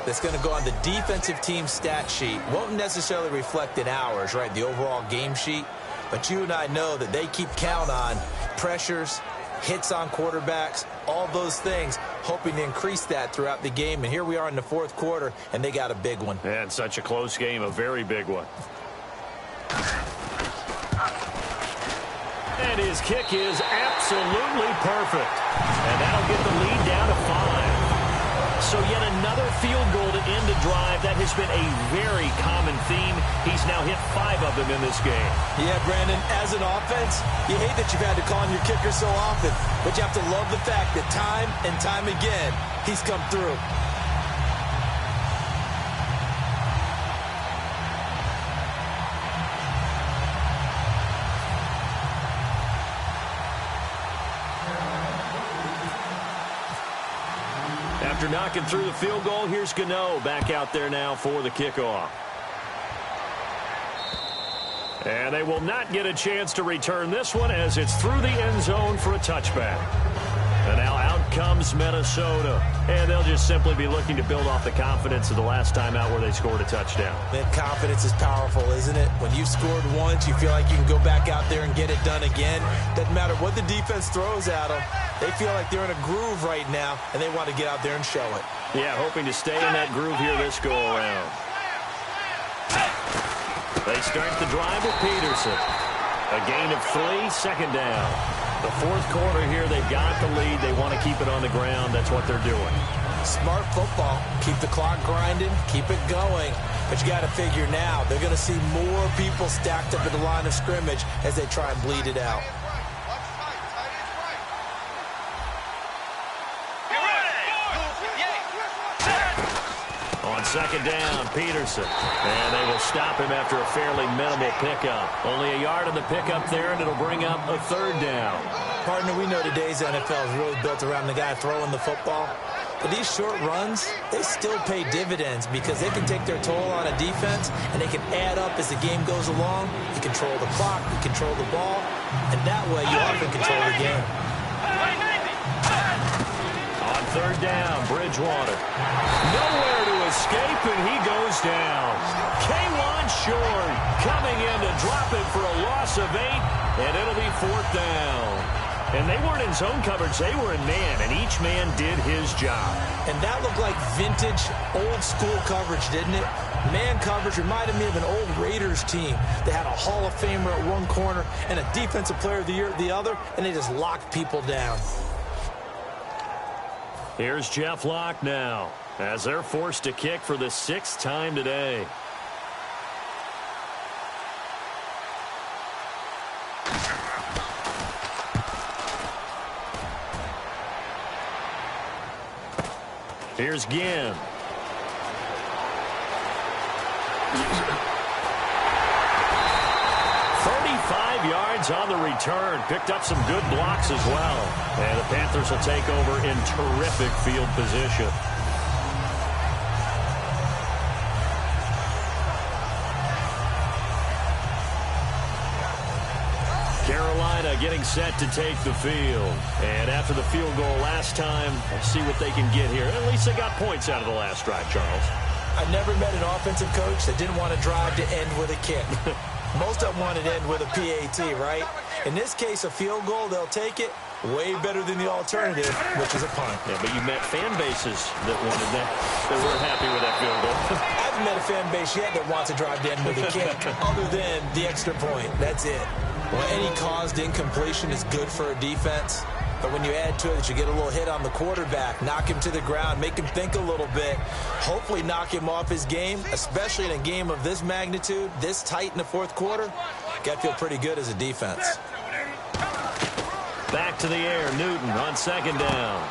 that's going to go on the defensive team stat sheet. Won't necessarily reflect in ours, right, the overall game sheet. But you and I know that they keep count on pressures, hits on quarterbacks, all those things, hoping to increase that throughout the game. And here we are in the 4th quarter, and they got a big one. And such a close game, a very big one. And his kick is absolutely perfect. And that'll get the lead down to 5. So yet another field goal to end a drive. That has been a very common theme. He's now hit 5 of them in this game. Yeah, Brandon, as an offense, you hate that you've had to call on your kicker so often, but you have to love the fact that time and time again, he's come through. After knocking through the field goal, here's Gano back out there now for the kickoff. And they will not get a chance to return this one as it's through the end zone for a touchback. And now out comes Minnesota. And they'll just simply be looking to build off the confidence of the last time out where they scored a touchdown. That confidence is powerful, isn't it? When you've scored once, you feel like you can go back out there and get it done again. Doesn't matter what the defense throws at them. They feel like they're in a groove right now, and they want to get out there and show it. Yeah, hoping to stay in that groove here this go-around. They start the drive with Peterson. A gain of 3, 2nd down. The 4th quarter here, they've got the lead. They want to keep it on the ground. That's what they're doing. Smart football. Keep the clock grinding. Keep it going. But you got to figure now, they're going to see more people stacked up at the line of scrimmage as they try and bleed it out. On 2nd down, Peterson. And they will stop him after a fairly minimal pickup. Only a yard on the pickup there, and it'll bring up a 3rd down. Partner, we know today's NFL is really built around the guy throwing the football. But these short runs, they still pay dividends because they can take their toll on a defense, and they can add up as the game goes along. You control the clock, you control the ball, and that way you often control the game. On 3rd down, Bridgewater. Nowhere to escape, and he goes down. K'Wan Short coming in to drop it for a loss of 8, and it'll be 4th down. And they weren't in zone coverage. They were in man, and each man did his job. And that looked like vintage, old-school coverage, didn't it? Man coverage reminded me of an old Raiders team. They had a Hall of Famer at one corner and a Defensive Player of the Year at the other, and they just locked people down. Here's Jeff Locke now as they're forced to kick for the 6th time today. Here's Ginn. 35 yards on the return. Picked up some good blocks as well. And the Panthers will take over in terrific field position. Carolina getting set to take the field. And after the field goal last time, we'll see what they can get here. At least they got points out of the last drive, Charles. I never met an offensive coach that didn't want to drive to end with a kick. Most of them wanted to end with a PAT, right? In this case, a field goal, they'll take it. Way better than the alternative, which is a punt. Yeah, but you met fan bases that wanted that, that weren't happy with that field goal. I haven't met a fan base yet that wants to drive to end with a kick, other than the extra point. That's it. Well, any caused incompletion is good for a defense. But when you add to it that you get a little hit on the quarterback, knock him to the ground, make him think a little bit, hopefully knock him off his game, especially in a game of this magnitude, this tight in the fourth quarter, got to feel pretty good as a defense. Back to the air, Newton on second down.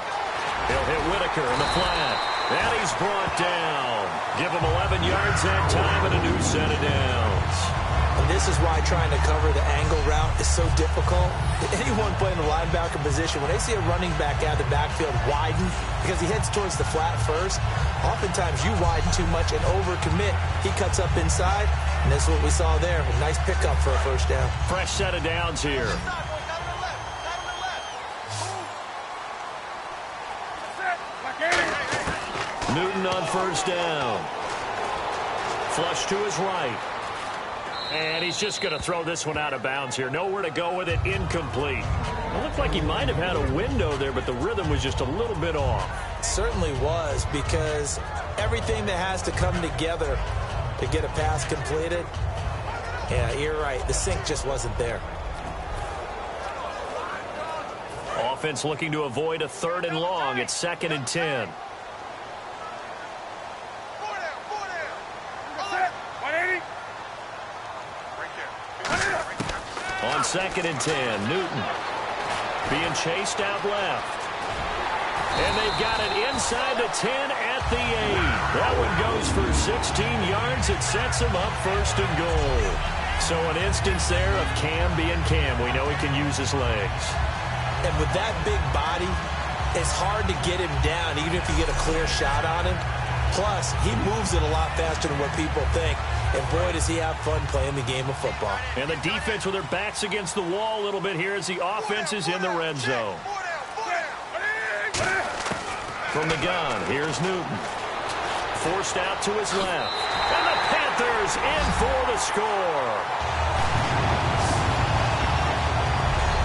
He'll hit Whitaker in the flat. And he's brought down. Give him 11 yards that time and a new set of downs. And this is why trying to cover the angle route is so difficult. Anyone playing the linebacker position, when they see a running back out of the backfield widen, because he heads towards the flat first, oftentimes you widen too much and overcommit. He cuts up inside, and this is what we saw there. A nice pickup for a first down. Fresh set of downs here. Newton on first down. Flush to his right. And he's just going to throw this one out of bounds here. Nowhere to go with it. Incomplete. It looked like he might have had a window there, but the rhythm was just a little bit off. It certainly was, because everything that has to come together to get a pass completed, yeah, you're right. The sync just wasn't there. Offense looking to avoid a 3rd and long. It's 2nd and 10. On 2nd and 10, Newton being chased out left. And they've got it inside the 10 at the 8. That one goes for 16 yards. It sets him up 1st and goal. So an instance there of Cam being Cam. We know he can use his legs. And with that big body, it's hard to get him down, even if you get a clear shot on him. Plus, he moves it a lot faster than what people think. And boy, does he have fun playing the game of football. And the defense with their backs against the wall a little bit here as the offense is in the red zone. From the gun, here's Newton. Forced out to his left. And the Panthers in for the score.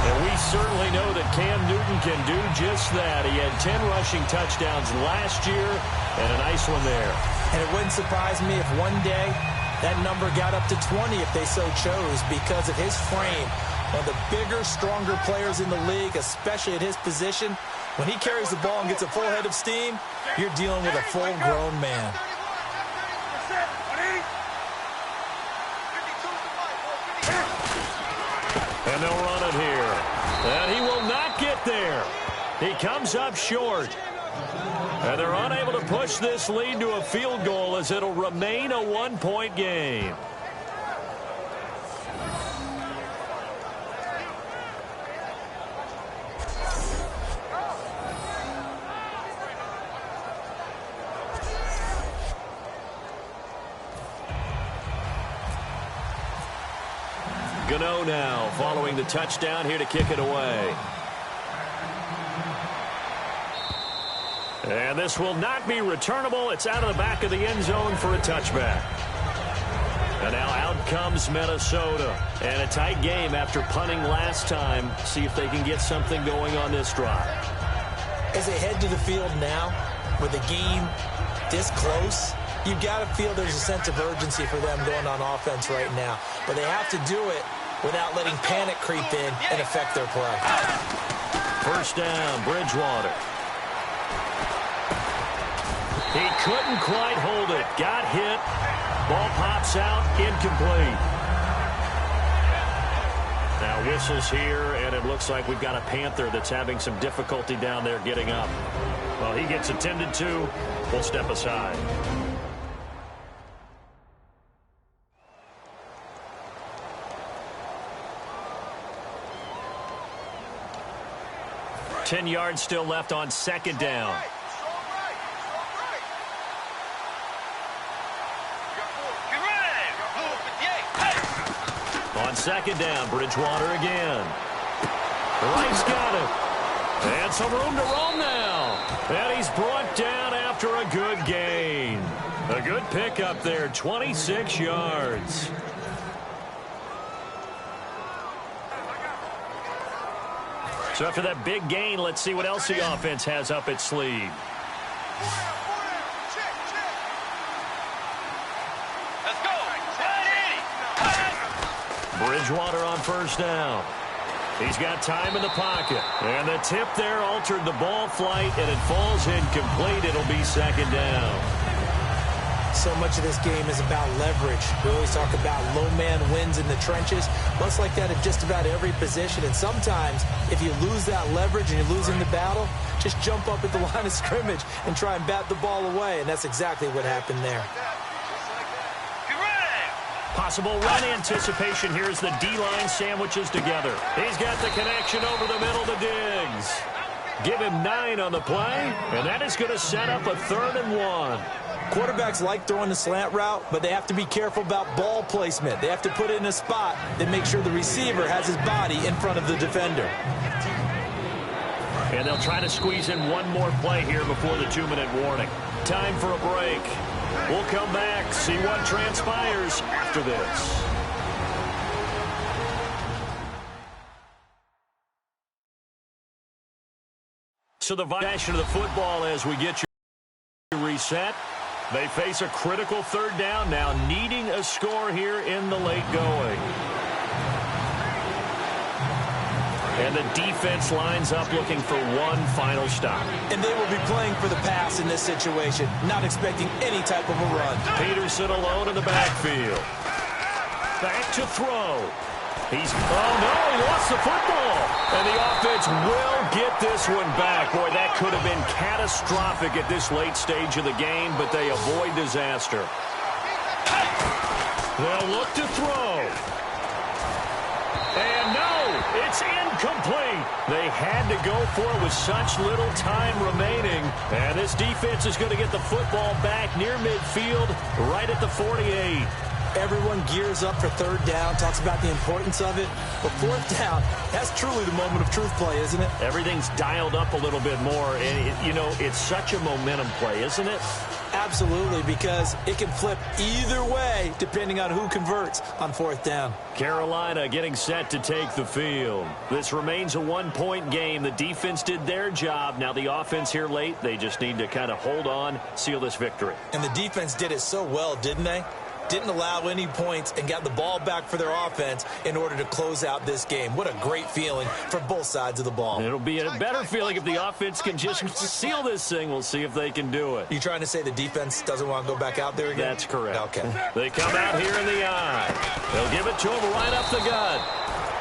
And we certainly know that Cam Newton can do just that. He had 10 rushing touchdowns last year and a nice one there. And it wouldn't surprise me if one day that number got up to 20 if they so chose, because of his frame. One of the bigger, stronger players in the league, especially at his position. When he carries the ball and gets a full head of steam, you're dealing with a full-grown man. And they'll run it here. And he will not get there. He comes up short. And they're unable to push this lead to a field goal as it'll remain a 1-point game. Gano now following the touchdown here to kick it away. And this will not be returnable. It's out of the back of the end zone for a touchback. And now out comes Minnesota. And a tight game after punting last time. See if they can get something going on this drive. As they head to the field now, with the game this close, you've got to feel there's a sense of urgency for them going on offense right now. But they have to do it without letting panic creep in and affect their play. First down, Bridgewater. He couldn't quite hold it. Got hit. Ball pops out. Incomplete. Now whistles here, and it looks like we've got a Panther that's having some difficulty down there getting up. Well, he gets attended to. We'll step aside. Ten yards still left on second down. On second down, Bridgewater again. Wright's got it. And some room to roam now. And he's brought down after a good gain. A good pickup there, 26 yards. So after that big gain, let's see what else the offense has up its sleeve. Bridgewater on first down. He's got time in the pocket. And the tip there altered the ball flight, and it falls incomplete. It'll be second down. So much of this game is about leverage. We always talk about low man wins in the trenches. Much like that in just about every position. And sometimes, if you lose that leverage and you're losing the battle, just jump up at the line of scrimmage and try and bat the ball away. And that's exactly what happened there. Possible run anticipation here as the D-line sandwiches together. He's got the connection over the middle to Diggs. Give him 9 on the play, and that is going to set up a 3rd and 1. Quarterbacks like throwing the slant route, but they have to be careful about ball placement. They have to put it in a spot that makes sure the receiver has his body in front of the defender. And they'll try to squeeze in one more play here before the 2-minute warning. Time for a break. We'll come back, see what transpires after this. So the possession of the football as we get you reset. They face a critical 3rd down now, needing a score here in the late going. And the defense lines up looking for one final stop. And they will be playing for the pass in this situation, not expecting any type of a run. Peterson alone in the backfield. Back to throw. He lost the football. And the offense will get this one back. Boy, that could have been catastrophic at this late stage of the game, but they avoid disaster. They'll look to throw. And no, it's incomplete. They had to go for it with such little time remaining. And this defense is going to get the football back near midfield, right at the 48. Everyone gears up for 3rd down, talks about the importance of it. But 4th down, that's truly the moment of truth play, isn't it? Everything's dialed up a little bit more. And, it's such a momentum play, isn't it? Absolutely, because it can flip either way depending on who converts on 4th down. Carolina getting set to take the field. This remains a 1-point game. The defense did their job. Now the offense here late, they just need to kind of hold on, seal this victory. And the defense did it so well, didn't they? Didn't allow any points and got the ball back for their offense in order to close out this game. What a great feeling for both sides of the ball. It'll be a better feeling if the offense can just seal this thing. We'll see if they can do it. You trying to say the defense doesn't want to go back out there again? That's correct. Okay. They come out here in the eye. They'll give it to him right up the gut.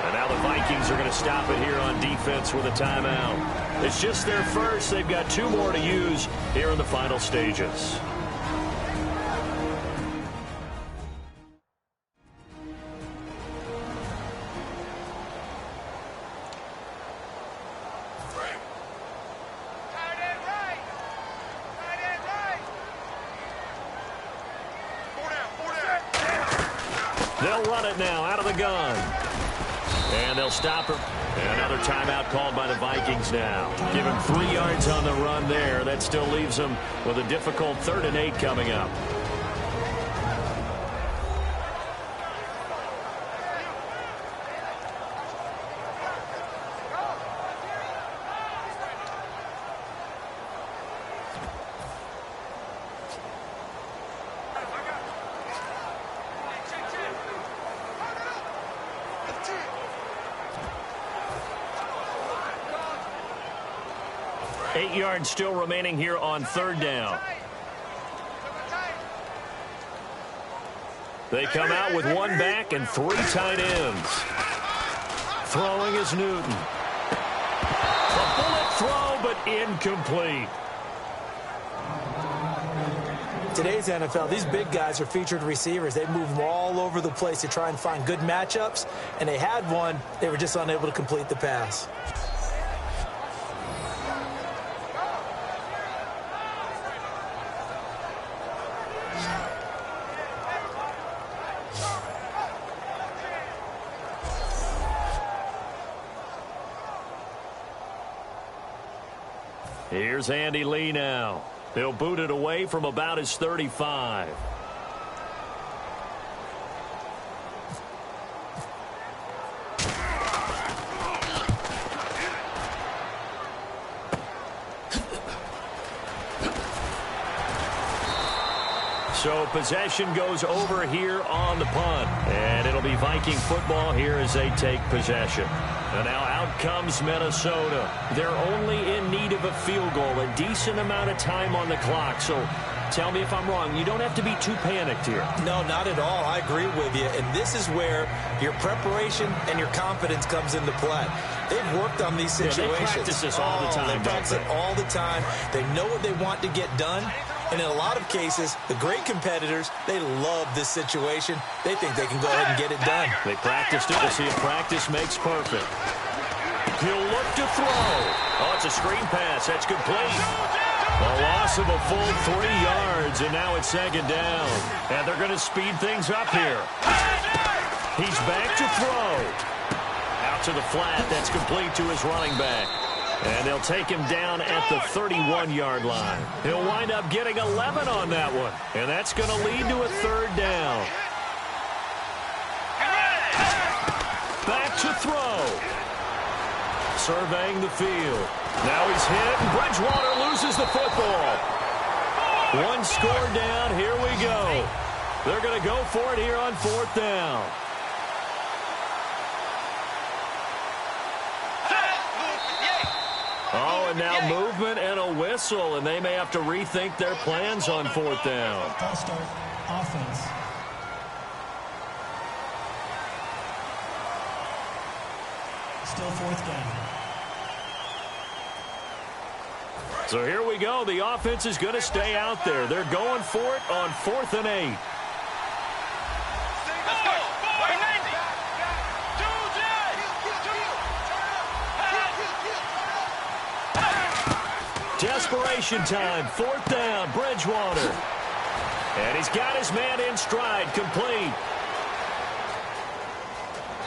And now the Vikings are going to stop it here on defense with a timeout. It's just their first. They've got 2 more to use here in the final stages. They'll run it now out of the gun. And they'll stop her. And another timeout called by the Vikings now. Give him 3 yards on the run there. That still leaves them with a difficult 3rd and 8 coming up. Yards still remaining here on 3rd down. They come out with 1 back and 3 tight ends. Throwing is Newton. A bullet throw, but incomplete. Today's NFL, these big guys are featured receivers. They move them all over the place to try and find good matchups, and they had one. They were just unable to complete the pass. Here's Andy Lee now. He'll boot it away from about his 35. So possession goes over here on the punt. And it'll be Viking football here as they take possession. And now out comes Minnesota. They're only in need of a field goal, a decent amount of time on the clock. So tell me if I'm wrong. You don't have to be too panicked here. No, not at all. I agree with you. And this is where your preparation and your confidence comes into play. They've worked on these situations. Yeah, they practice this all the time. They practice it all the time. They know what they want to get done. And in a lot of cases, the great competitors, they love this situation. They think they can go ahead and get it done. They practiced it. We'll see if practice makes perfect. He'll look to throw. Oh, it's a screen pass. That's complete. A loss of a full 3 yards, and now it's second down. And they're going to speed things up here. He's back to throw. Out to the flat. That's complete to his running back. And they'll take him down at the 31-yard line. He'll wind up getting 11 on that one. And that's going to lead to a third down. Back to throw. Surveying the field. Now he's hit, and Bridgewater loses the football. One score down. Here we go. They're going to go for it here on fourth down. Oh, and now movement and a whistle, and they may have to rethink their plans on fourth down. False start, offense. Still fourth down. So here we go. The offense is going to stay out there. They're going for it on 4th and 8. Desperation time. 4th down. Bridgewater. And he's got his man in stride. Complete.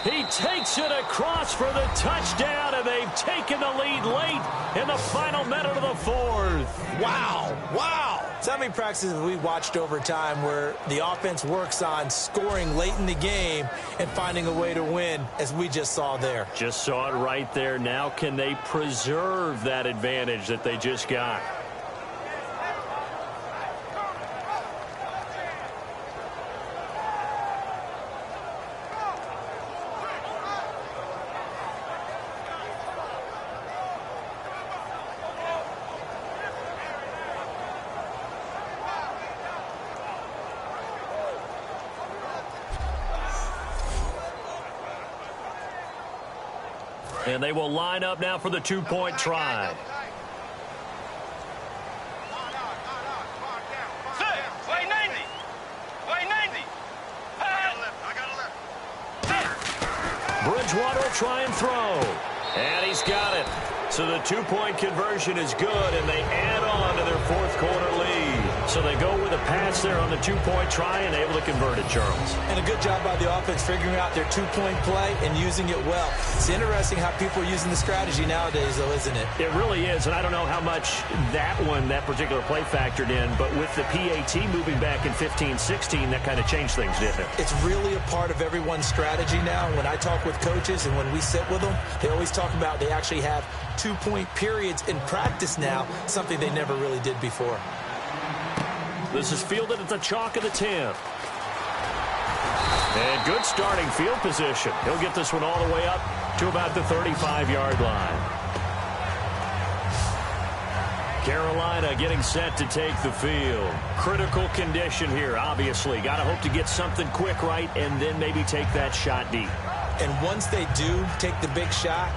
He takes it across for the touchdown, and they've taken the lead late in the final minute of the 4th. Wow. Wow. So many practices we watched over time where the offense works on scoring late in the game and finding a way to win, as we just saw there. Just saw it right there. Now can they preserve that advantage that they just got? And they will line up now for the two-point try. Bridgewater will try and throw. And he's got it. So the two-point conversion is good, and they add on to their fourth-quarter lead. So they go with a pass there on the two-point try and able to convert it, Charles. And a good job by the offense figuring out their two-point play and using it well. It's interesting how people are using the strategy nowadays, though, isn't it? It really is, and I don't know how much that particular play factored in, but with the PAT moving back in 15-16, that kind of changed things, didn't it? It's really a part of everyone's strategy now. When I talk with coaches and when we sit with them, they always talk about they actually have two-point periods in practice now, something they never really did before. This is fielded at the chalk of the 10. And good starting field position. He'll get this one all the way up to about the 35-yard line. Carolina getting set to take the field. Critical condition here, obviously. Got to hope to get something quick right and then maybe take that shot deep. And once they do take the big shot,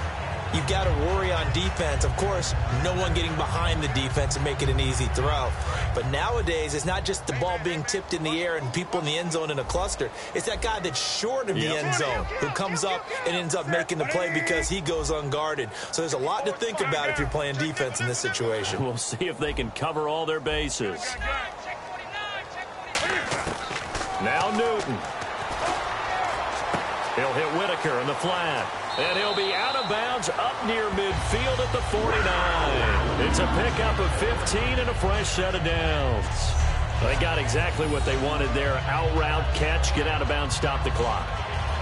you've got to worry on defense. Of course, no one getting behind the defense and make it an easy throw. But nowadays, it's not just the ball being tipped in the air and people in the end zone in a cluster. It's that guy that's short of the end zone who comes up and ends up making the play because he goes unguarded. So there's a lot to think about if you're playing defense in this situation. We'll see if they can cover all their bases. Now Newton. He'll hit Whitaker in the flat. And he'll be out of bounds up near midfield at the 49. It's a pickup of 15 and a fresh set of downs. They got exactly what they wanted there. Out route, catch, get out of bounds, stop the clock.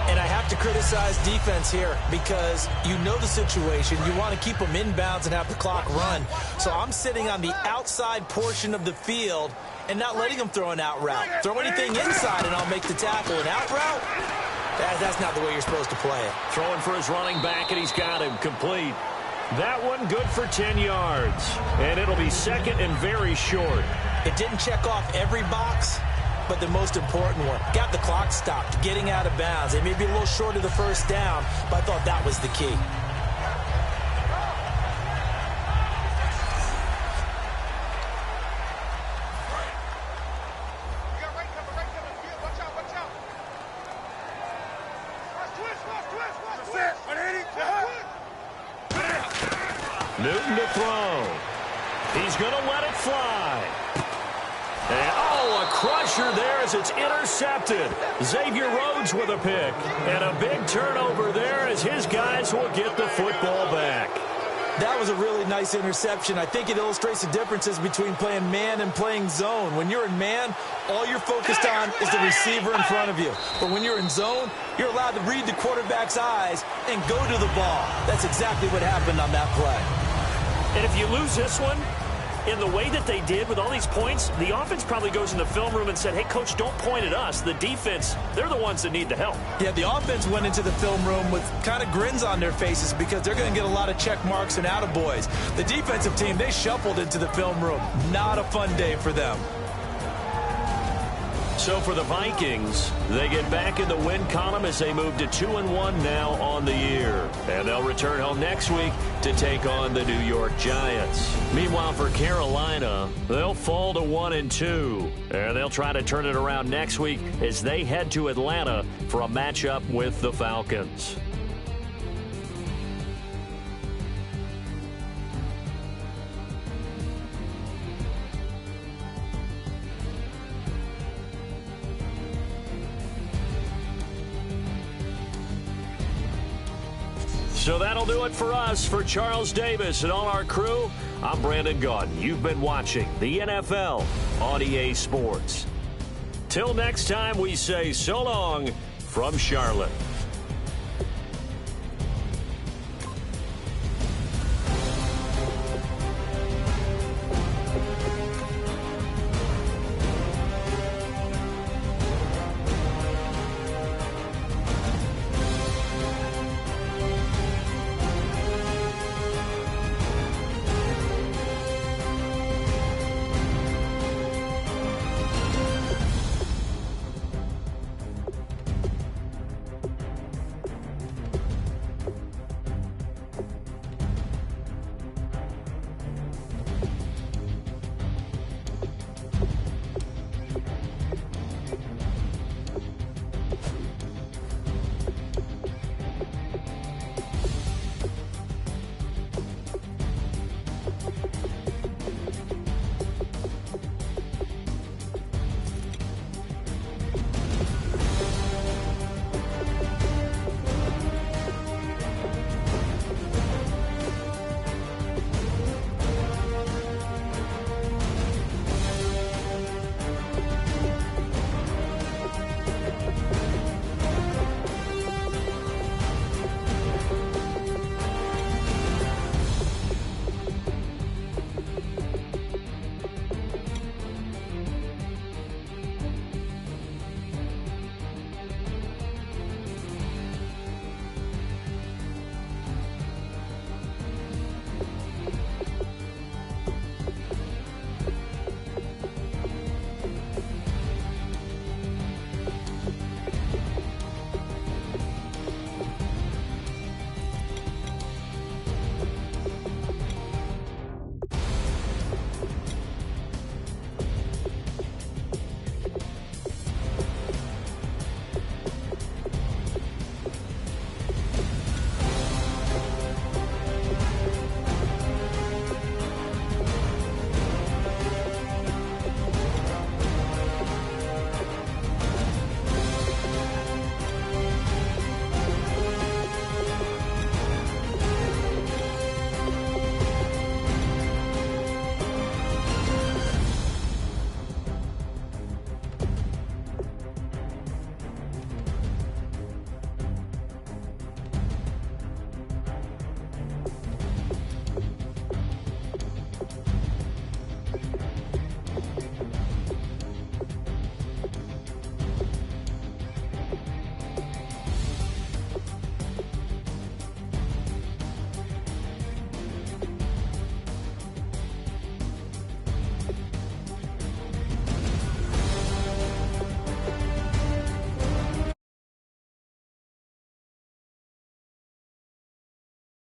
And I have to criticize defense here because you know the situation. You want to keep them inbounds and have the clock run. So I'm sitting on the outside portion of the field and not letting them throw an out route. Throw anything inside and I'll make the tackle. An out route? That's not the way you're supposed to play it. Throwing for his running back, and he's got him complete. That one good for 10 yards. And it'll be second and very short. It didn't check off every box, but the most important one. Got the clock stopped, getting out of bounds. They may be a little short of the first down, but I thought that was the key. Newton to throw. He's going to let it fly. And, oh, a crusher there as it's intercepted. Xavier Rhodes with a pick. And a big turnover there as his guys will get the football back. That was a really nice interception. I think it illustrates the differences between playing man and playing zone. When you're in man, all you're focused on is the receiver in front of you. But when you're in zone, you're allowed to read the quarterback's eyes and go to the ball. That's exactly what happened on that play. And if you lose this one, in the way that they did with all these points, the offense probably goes in the film room and said, hey, coach, don't point at us. The defense, they're the ones that need the help. Yeah, the offense went into the film room with kind of grins on their faces because they're going to get a lot of check marks and attaboys. The defensive team, they shuffled into the film room. Not a fun day for them. So for the Vikings, they get back in the win column as they move to 2-1 now on the year. And they'll return home next week to take on the New York Giants. Meanwhile, for Carolina, they'll fall to 1-2. And they'll try to turn it around next week as they head to Atlanta for a matchup with the Falcons. So that'll do it for us. For Charles Davis and all our crew, I'm Brandon Gaudin. You've been watching the NFL on EA Sports. Till next time, we say so long from Charlotte.